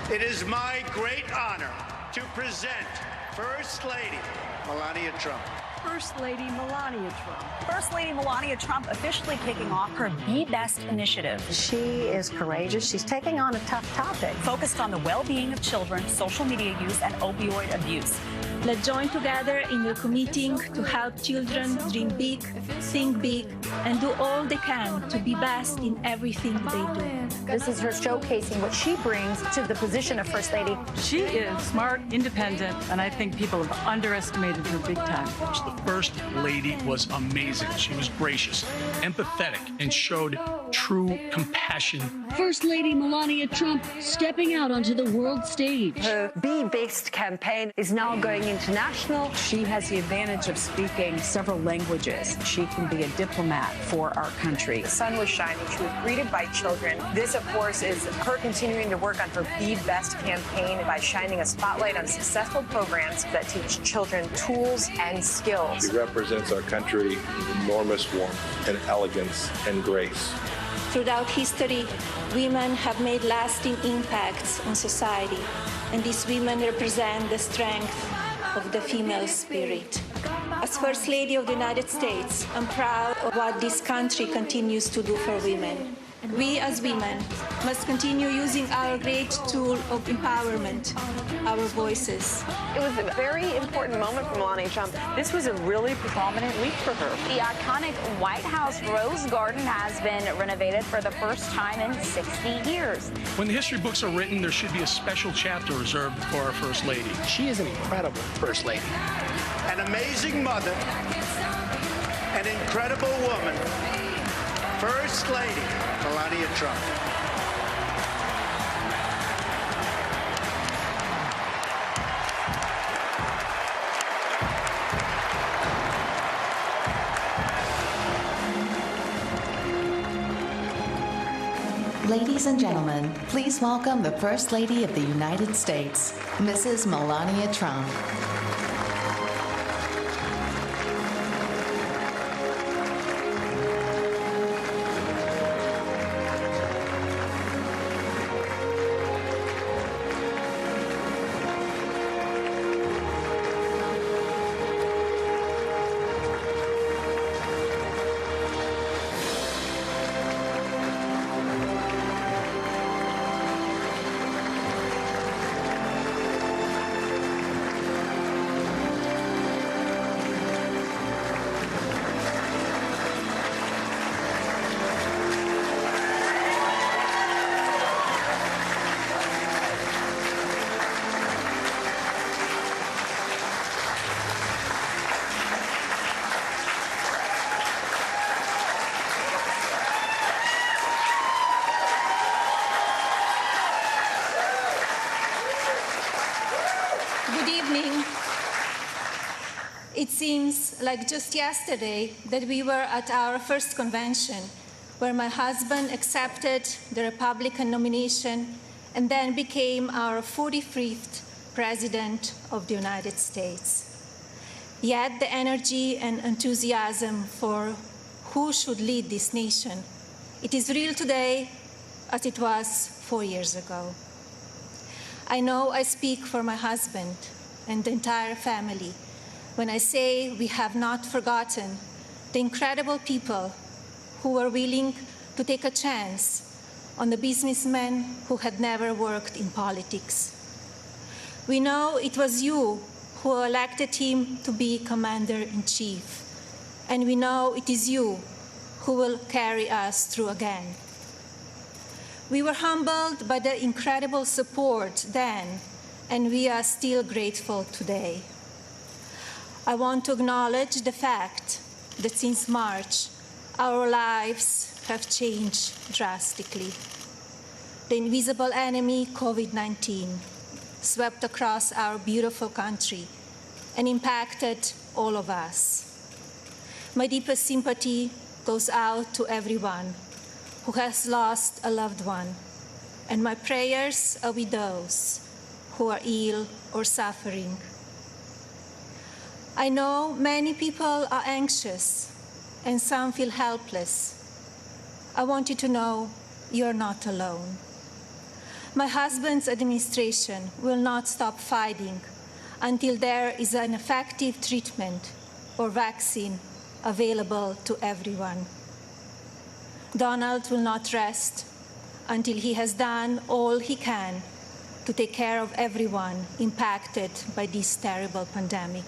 It is my great honor to present First Lady Melania Trump. First Lady Melania Trump. First Lady Melania Trump officially kicking off her Be Best initiative. She is courageous. She's taking on a tough topic. Focused on the well-being of children, social media use, and opioid abuse. Let's join together in a committing to help children dream big, think big, and do all they can to be best in everything they do. This is her showcasing what she brings to the position of First Lady. She is smart, independent, and I think people have underestimated her big time. The First Lady was amazing. She was gracious, empathetic, and showed true compassion. First Lady Melania Trump stepping out onto the world stage. Her Be Best campaign is now going international. She has the advantage of speaking several languages. She can be a diplomat for our country. The sun was shining. She was greeted by children. This, of course, is her continuing to work on her Be Best campaign by shining a spotlight on successful programs that teach children tools and skills. She represents our country with enormous warmth and elegance and grace. Throughout history, women have made lasting impacts on society, and these women represent the strength of the female spirit. As First Lady of the United States, I'm proud of what this country continues to do for women. We as women must continue using our great tool of empowerment, our voices. It was a very important moment for Melania Trump. This was a really prominent week for her. The iconic White House Rose Garden has been renovated for the first time in 60 years. When the history books are written, there should be a special chapter reserved for our First Lady. She is an incredible First Lady. An amazing mother, an incredible woman, First Lady Melania Trump. Ladies and gentlemen, please welcome the First Lady of the United States, Mrs. Melania Trump. evening, it seems like just yesterday that we were at our first convention, where my husband accepted the Republican nomination and then became our 45th President of the United States. Yet the energy and enthusiasm for who should lead this nation, it is real today as it was 4 years ago. I know I speak for my husband and the entire family when I say we have not forgotten the incredible people who were willing to take a chance on the businessmen who had never worked in politics. We know it was you who elected him to be Commander-in-Chief, and we know it is you who will carry us through again. We were humbled by the incredible support then, and we are still grateful today. I want to acknowledge the fact that since March, our lives have changed drastically. The invisible enemy, COVID-19, swept across our beautiful country and impacted all of us. My deepest sympathy goes out to everyone who has lost a loved one, and my prayers are with those who are ill or suffering. I know many people are anxious and some feel helpless. I want you to know you're not alone. My husband's administration will not stop fighting until there is an effective treatment or vaccine available to everyone. Donald will not rest until he has done all he can to take care of everyone impacted by this terrible pandemic.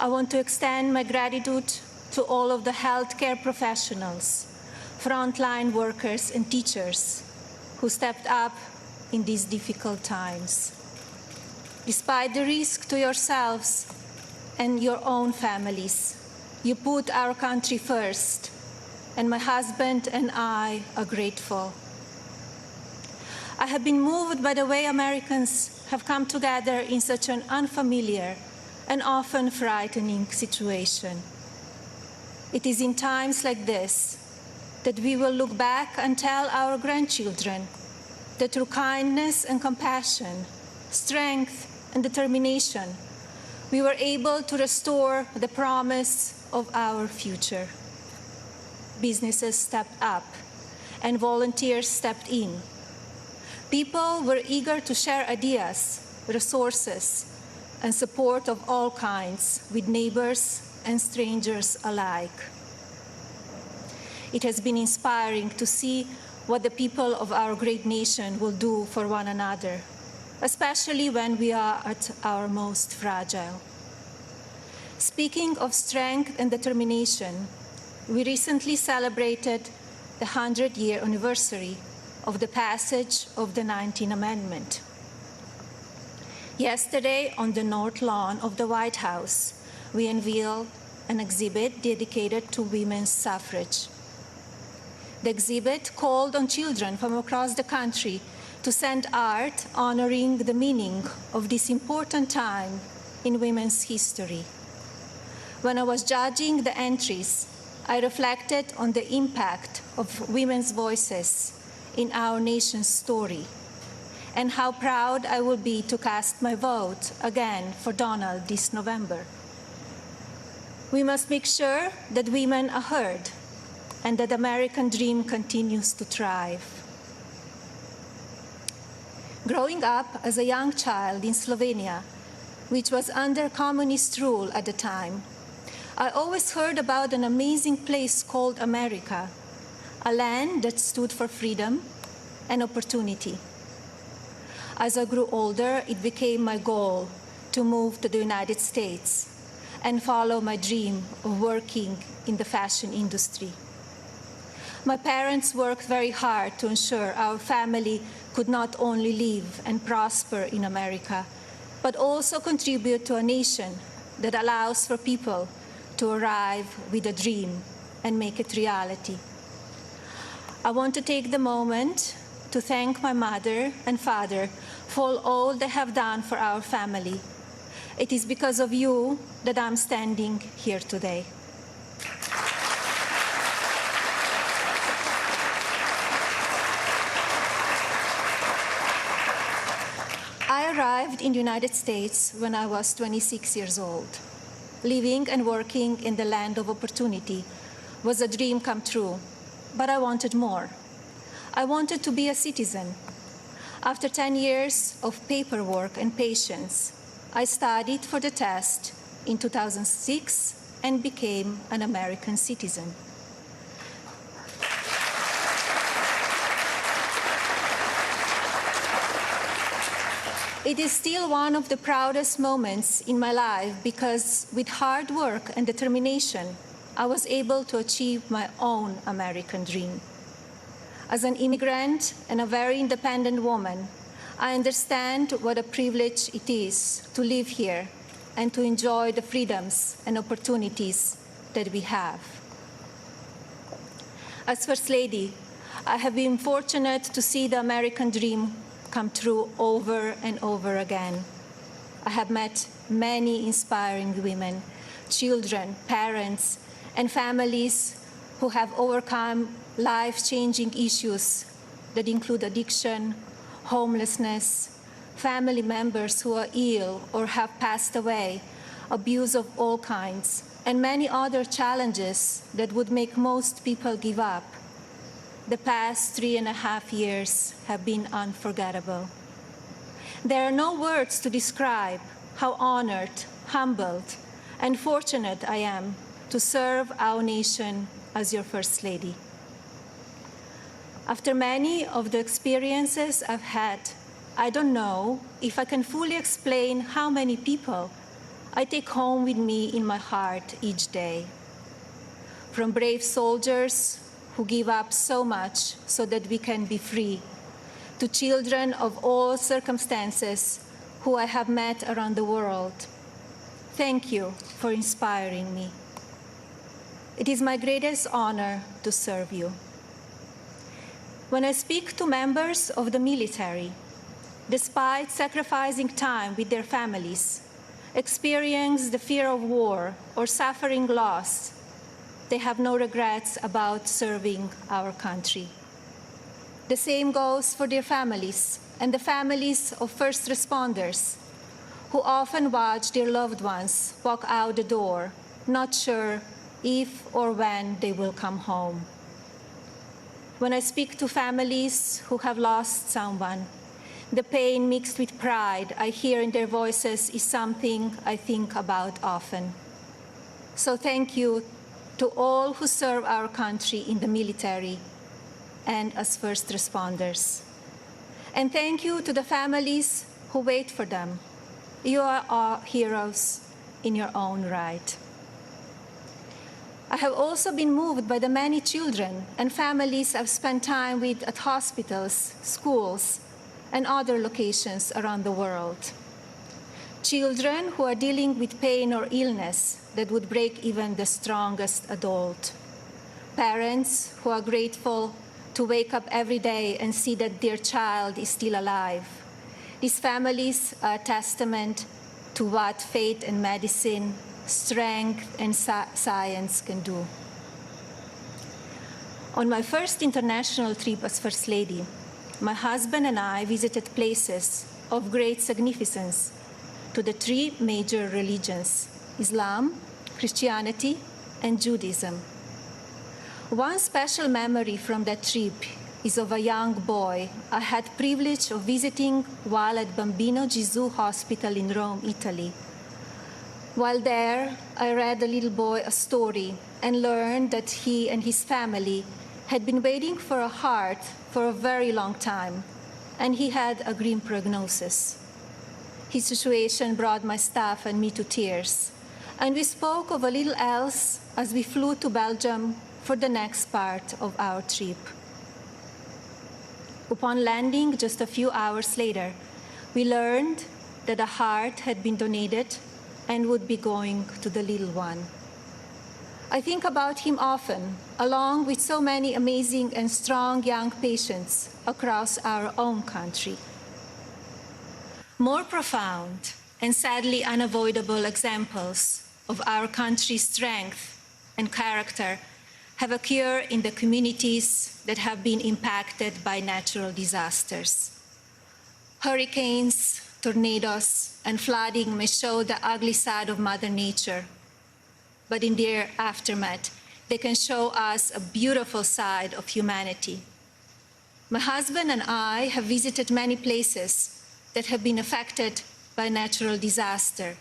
I want to extend my gratitude to all of the healthcare professionals, frontline workers and teachers who stepped up in these difficult times. Despite the risk to yourselves and your own families, you put our country first, and my husband and I are grateful. I have been moved by the way Americans have come together in such an unfamiliar and often frightening situation. It is in times like this that we will look back and tell our grandchildren that through kindness and compassion, strength and determination, we were able to restore the promise of our future. Businesses stepped up and volunteers stepped in. People were eager to share ideas, resources, and support of all kinds with neighbors and strangers alike. It has been inspiring to see what the people of our great nation will do for one another, especially when we are at our most fragile. Speaking of strength and determination, we recently celebrated the 100-year anniversary of the passage of the 19th Amendment. Yesterday, on the North Lawn of the White House, we unveiled an exhibit dedicated to women's suffrage. The exhibit called on children from across the country to send art honoring the meaning of this important time in women's history. When I was judging the entries, I reflected on the impact of women's voices in our nation's story, and how proud I will be to cast my vote again for Donald this November. We must make sure that women are heard and that the American dream continues to thrive. Growing up as a young child in Slovenia, which was under communist rule at the time, I always heard about an amazing place called America, a land that stood for freedom and opportunity. As I grew older, it became my goal to move to the United States and follow my dream of working in the fashion industry. My parents worked very hard to ensure our family could not only live and prosper in America, but also contribute to a nation that allows for people to arrive with a dream and make it reality. I want to take the moment to thank my mother and father for all they have done for our family. It is because of you that I'm standing here today. I arrived in the United States when I was 26 years old. Living and working in the land of opportunity was a dream come true, but I wanted more. I wanted to be a citizen. After 10 years of paperwork and patience, I studied for the test in 2006 and became an American citizen. It is still one of the proudest moments in my life because with hard work and determination, I was able to achieve my own American dream. As an immigrant and a very independent woman, I understand what a privilege it is to live here and to enjoy the freedoms and opportunities that we have. As First Lady, I have been fortunate to see the American dream come true over and over again. I have met many inspiring women, children, parents, and families who have overcome life-changing issues that include addiction, homelessness, family members who are ill or have passed away, abuse of all kinds, and many other challenges that would make most people give up. The past 3.5 years have been unforgettable. There are no words to describe how honored, humbled, and fortunate I am to serve our nation as your First Lady. After many of the experiences I've had, I don't know if I can fully explain how many people I take home with me in my heart each day. From brave soldiers who give up so much so that we can be free, to children of all circumstances who I have met around the world. Thank you for inspiring me. It is my greatest honor to serve you. When I speak to members of the military, despite sacrificing time with their families, experience the fear of war or suffering loss, they have no regrets about serving our country. The same goes for their families and the families of first responders who often watch their loved ones walk out the door, not sure if or when they will come home. When I speak to families who have lost someone, the pain mixed with pride I hear in their voices is something I think about often. So thank you to all who serve our country in the military and as first responders. And thank you to the families who wait for them. You are our heroes in your own right. I have also been moved by the many children and families I've spent time with at hospitals, schools, and other locations around the world. Children who are dealing with pain or illness that would break even the strongest adult. Parents who are grateful to wake up every day and see that their child is still alive. These families are a testament to what faith and medicine, strength and science can do. On my first international trip as First Lady, my husband and I visited places of great significance to the three major religions, Islam, Christianity, and Judaism. One special memory from that trip is of a young boy I had the privilege of visiting while at Bambino Gesù Hospital in Rome, Italy. While there, I read the little boy a story and learned that he and his family had been waiting for a heart for a very long time, and he had a grim prognosis. His situation brought my staff and me to tears, and we spoke of a little else as we flew to Belgium for the next part of our trip. Upon landing just a few hours later, we learned that a heart had been donated and would be going to the little one. I think about him often, along with so many amazing and strong young patients across our own country. More profound and sadly unavoidable examples of our country's strength and character have occurred in the communities that have been impacted by natural disasters. Hurricanes, tornadoes, and flooding may show the ugly side of Mother Nature, but in their aftermath, they can show us a beautiful side of humanity. My husband and I have visited many places that have been affected by natural disaster,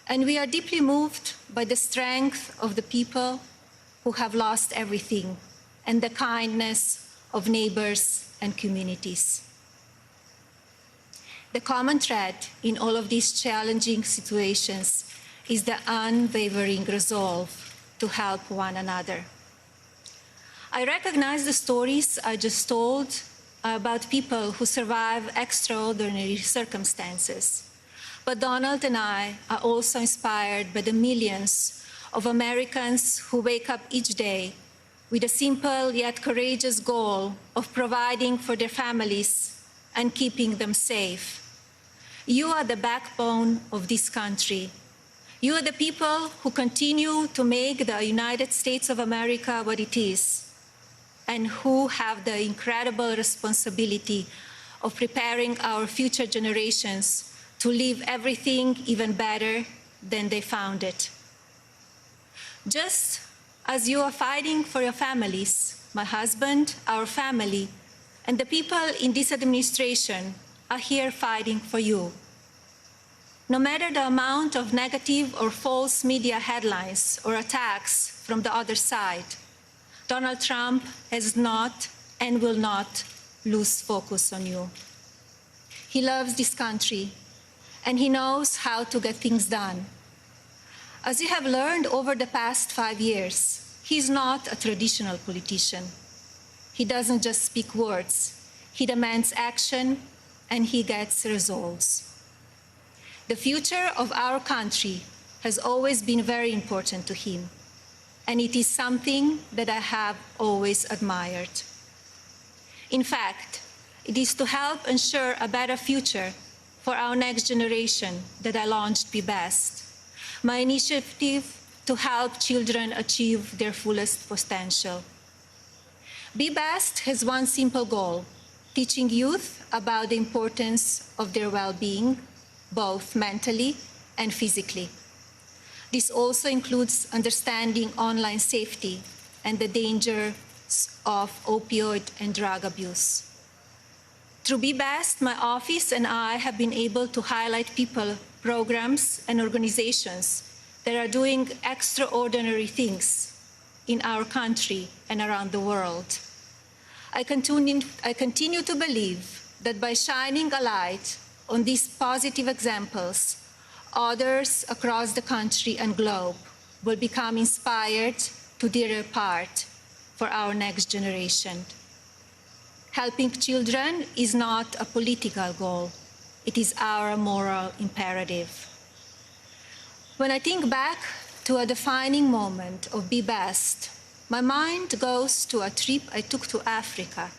and we are deeply moved by the strength of the people who have lost everything and the kindness of neighbors and communities. The common thread in all of these challenging situations is the unwavering resolve to help one another. I recognize the stories I just told about people who survive extraordinary circumstances. But Donald and I are also inspired by the millions of Americans who wake up each day with a simple yet courageous goal of providing for their families and keeping them safe. You are the backbone of this country. You are the people who continue to make the United States of America what it is, and who have the incredible responsibility of preparing our future generations to leave everything even better than they found it. Just as you are fighting for your families, my husband, our family, and the people in this administration are here fighting for you. No matter the amount of negative or false media headlines or attacks from the other side, Donald Trump has not and will not lose focus on you. He loves this country, and he knows how to get things done. As you have learned over the past 5 years, he's not a traditional politician. He doesn't just speak words. He demands action, and he gets results. The future of our country has always been very important to him, and it is something that I have always admired. In fact, it is to help ensure a better future for our next generation that I launched Be Best, my initiative to help children achieve their fullest potential. Be Best has one simple goal: teaching youth about the importance of their well-being, both mentally and physically. This also includes understanding online safety and the dangers of opioid and drug abuse. Through Be Best, my office and I have been able to highlight people, programs, and organizations that are doing extraordinary things in our country and around the world. I continue to believe that by shining a light on these positive examples, others across the country and globe will become inspired to do their part for our next generation. Helping children is not a political goal. It is our moral imperative. When I think back to a defining moment of Be Best, my mind goes to a trip I took to Africa.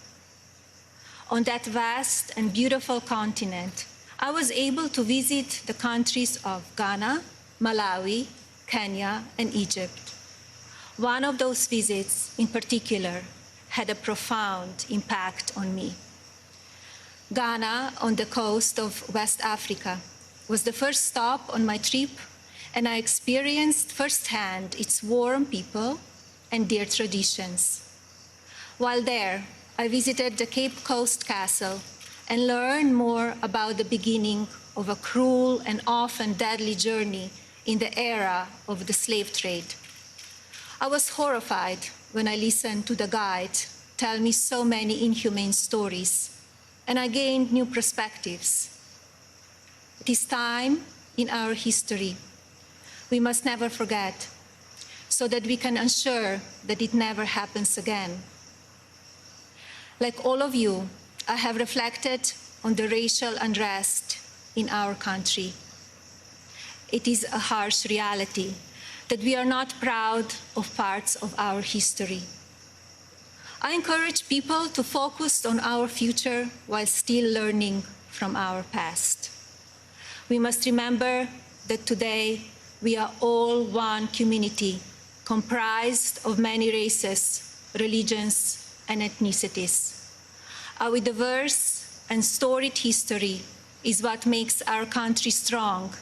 On that vast and beautiful continent, I was able to visit the countries of Ghana, Malawi, Kenya, and Egypt. One of those visits, in particular, had a profound impact on me. Ghana, on the coast of West Africa, was the first stop on my trip, and I experienced firsthand its warm people and their traditions. While there, I visited the Cape Coast Castle and learned more about the beginning of a cruel and often deadly journey in the era of the slave trade. I was horrified when I listened to the guide tell me so many inhumane stories, and I gained new perspectives. It is time in our history we must never forget, so that we can ensure that it never happens again. Like all of you, I have reflected on the racial unrest in our country. It is a harsh reality that we are not proud of parts of our history. I encourage people to focus on our future while still learning from our past. We must remember that today we are all one community comprised of many races, religions, and ethnicities. Our diverse and storied history is what makes our country strong,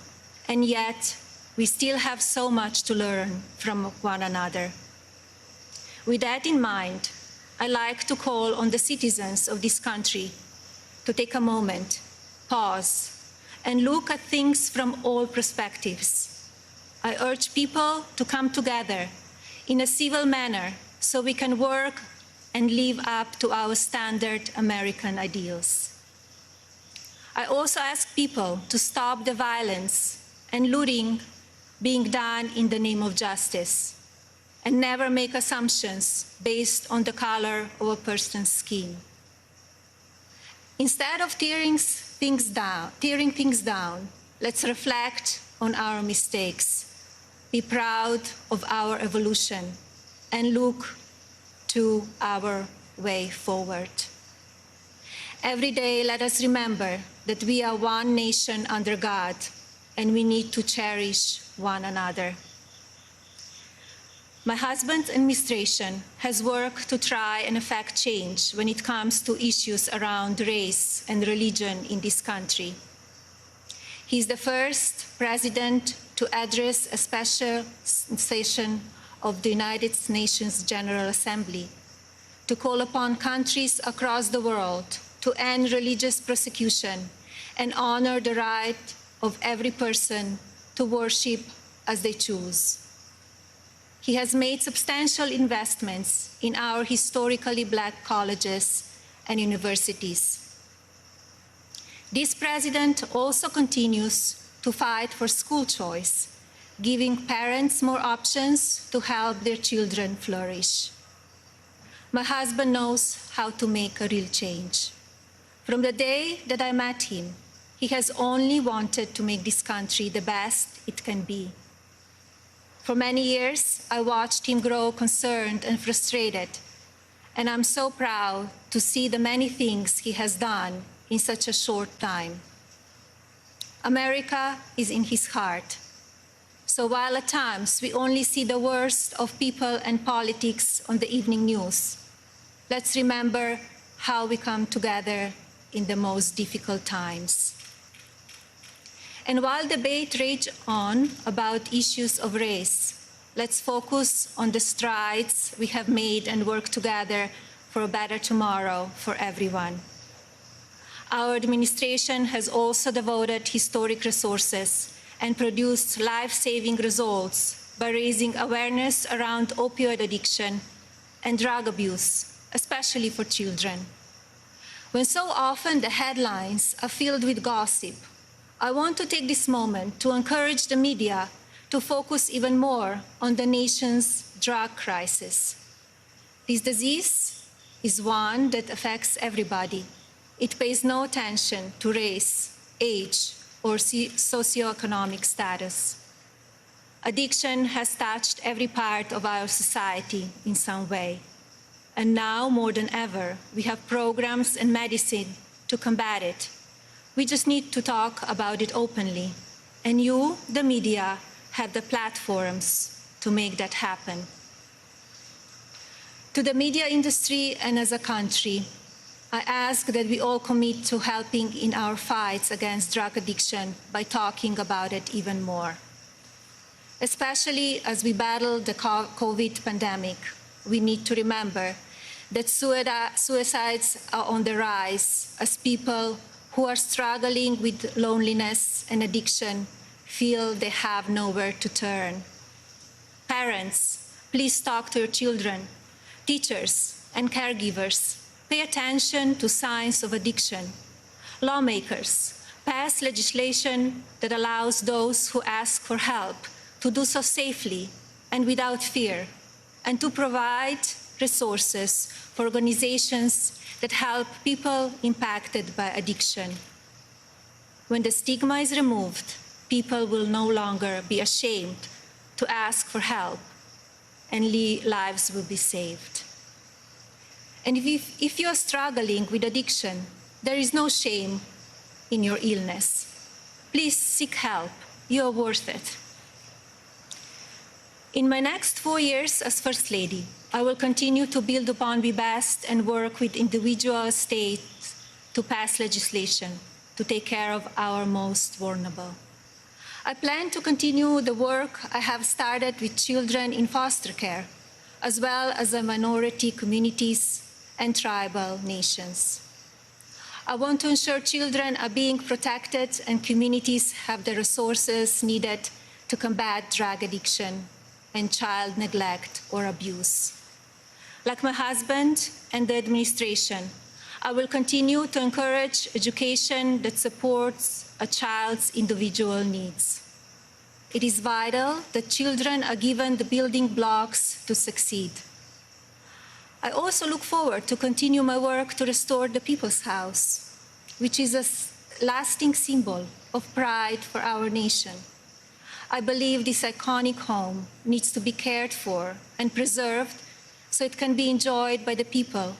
and yet we still have so much to learn from one another. With that in mind, I like to call on the citizens of this country to take a moment, pause, and look at things from all perspectives. I urge people to come together in a civil manner so we can work and live up to our standard American ideals. I also ask people to stop the violence and looting being done in the name of justice, and never make assumptions based on the color of a person's skin. Instead of tearing things down, let's reflect on our mistakes, be proud of our evolution, and look to our way forward. Every day, let us remember that we are one nation under God, and we need to cherish one another. My husband's administration has worked to try and effect change when it comes to issues around race and religion in this country. He is the first president to address a special session of the United Nations General Assembly to call upon countries across the world to end religious persecution and honor the right of every person to worship as they choose. He has made substantial investments in our historically Black colleges and universities. This president also continues to fight for school choice, giving parents more options to help their children flourish. My husband knows how to make a real change. From the day that I met him, he has only wanted to make this country the best it can be. For many years, I watched him grow concerned and frustrated, and I'm so proud to see the many things he has done in such a short time. America is in his heart. So while at times we only see the worst of people and politics on the evening news, let's remember how we come together in the most difficult times. And while debate rages on about issues of race, let's focus on the strides we have made and work together for a better tomorrow for everyone. Our administration has also devoted historic resources and produced life-saving results by raising awareness around opioid addiction and drug abuse, especially for children. When so often the headlines are filled with gossip, I want to take this moment to encourage the media to focus even more on the nation's drug crisis. This disease is one that affects everybody. It pays no attention to race, age, or socioeconomic status. Addiction has touched every part of our society in some way. And now, more than ever, we have programs and medicine to combat it. We just need to talk about it openly. And you, the media, have the platforms to make that happen. To the media industry and as a country, I ask that we all commit to helping in our fights against drug addiction by talking about it even more. Especially as we battle the COVID pandemic, we need to remember that suicides are on the rise as people who are struggling with loneliness and addiction feel they have nowhere to turn. Parents, please talk to your children. Teachers and caregivers, pay attention to signs of addiction. Lawmakers, pass legislation that allows those who ask for help to do so safely and without fear, and to provide resources for organizations that help people impacted by addiction. When the stigma is removed, people will no longer be ashamed to ask for help, and lives will be saved. And if you are struggling with addiction, there is no shame in your illness. Please seek help. You are worth it. In my next 4 years as First Lady, I will continue to build upon Be Best and work with individual states to pass legislation to take care of our most vulnerable. I plan to continue the work I have started with children in foster care, as well as the minority communities and tribal nations. I want to ensure children are being protected and communities have the resources needed to combat drug addiction and child neglect or abuse. Like my husband and the administration, I will continue to encourage education that supports a child's individual needs. It is vital that children are given the building blocks to succeed. I also look forward to continue my work to restore the People's House, which is a lasting symbol of pride for our nation. I believe this iconic home needs to be cared for and preserved so it can be enjoyed by the people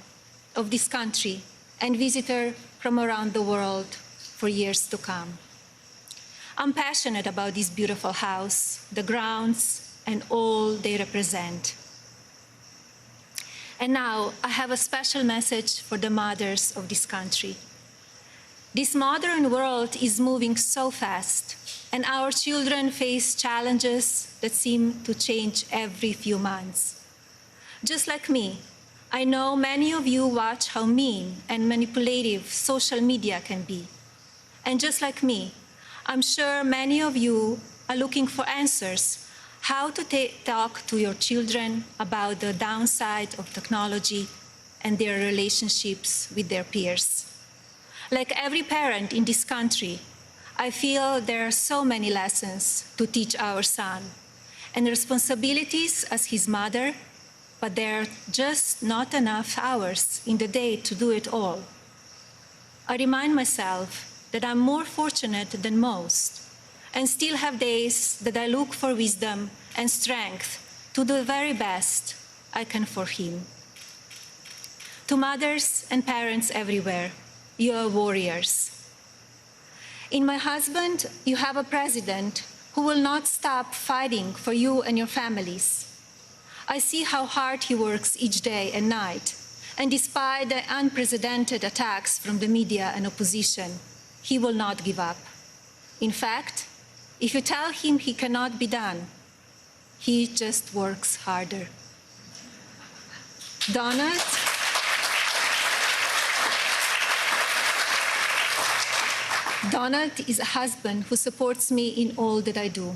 of this country and visitors from around the world for years to come. I'm passionate about this beautiful house, the grounds, and all they represent. And now I have a special message for the mothers of this country. This modern world is moving so fast, and our children face challenges that seem to change every few months. Just like me, I know many of you watch how mean and manipulative social media can be. And just like me, I'm sure many of you are looking for answers how to talk to your children about the downside of technology and their relationships with their peers. Like every parent in this country, I feel there are so many lessons to teach our son and responsibilities as his mother, but there are just not enough hours in the day to do it all. I remind myself that I'm more fortunate than most and still have days that I look for wisdom and strength to do the very best I can for him. To mothers and parents everywhere, you are warriors. In my husband, you have a president who will not stop fighting for you and your families. I see how hard he works each day and night, and despite the unprecedented attacks from the media and opposition, he will not give up. In fact, if you tell him he cannot be done, he just works harder. Donald is a husband who supports me in all that I do.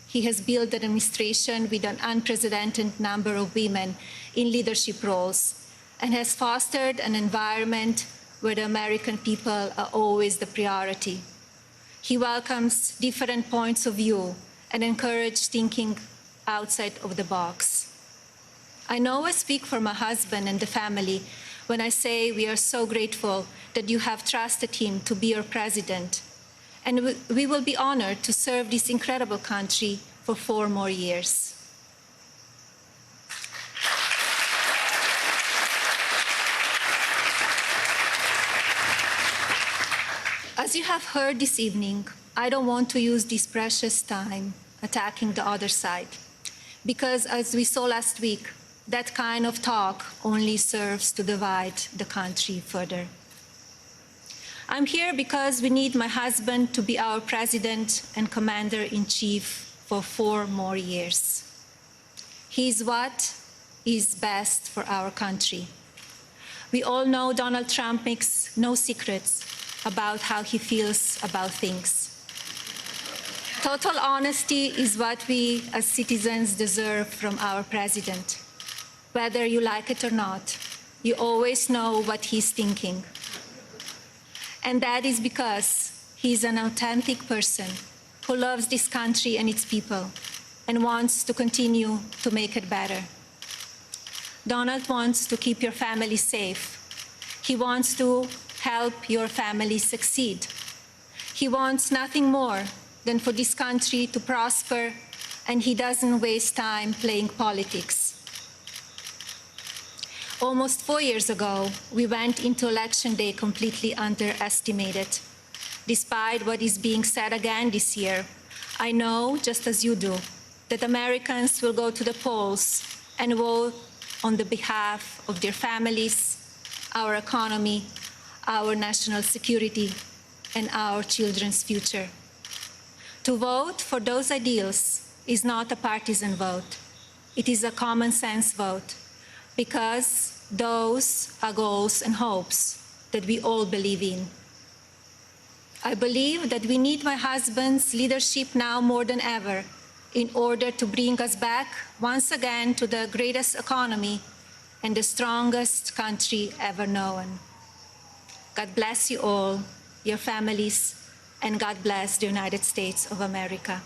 He has built an administration with an unprecedented number of women in leadership roles and has fostered an environment where the American people are always the priority. He welcomes different points of view and encourages thinking outside of the box. I know I speak for my husband and the family when I say we are so grateful that you have trusted him to be your president, and we will be honored to serve this incredible country for 4 more years. As you have heard this evening, I don't want to use this precious time attacking the other side, because as we saw last week, that kind of talk only serves to divide the country further. I'm here because we need my husband to be our president and commander-in-chief for 4 more years. He is what is best for our country. We all know Donald Trump makes no secrets about how he feels about things. Total honesty is what we as citizens deserve from our president. Whether you like it or not, you always know what he's thinking. And that is because he's an authentic person who loves this country and its people and wants to continue to make it better. Donald wants to keep your family safe. He wants to help your family succeed. He wants nothing more than for this country to prosper and he doesn't waste time playing politics. Almost 4 years ago, we went into Election Day completely underestimated. Despite what is being said again this year, I know, just as you do, that Americans will go to the polls and vote on the behalf of their families, our economy, our national security, and our children's future. To vote for those ideals is not a partisan vote. It is a common sense vote, because those are goals and hopes that we all believe in. I believe that we need my husband's leadership now more than ever in order to bring us back once again to the greatest economy and the strongest country ever known. God bless you all, your families, and God bless the United States of America.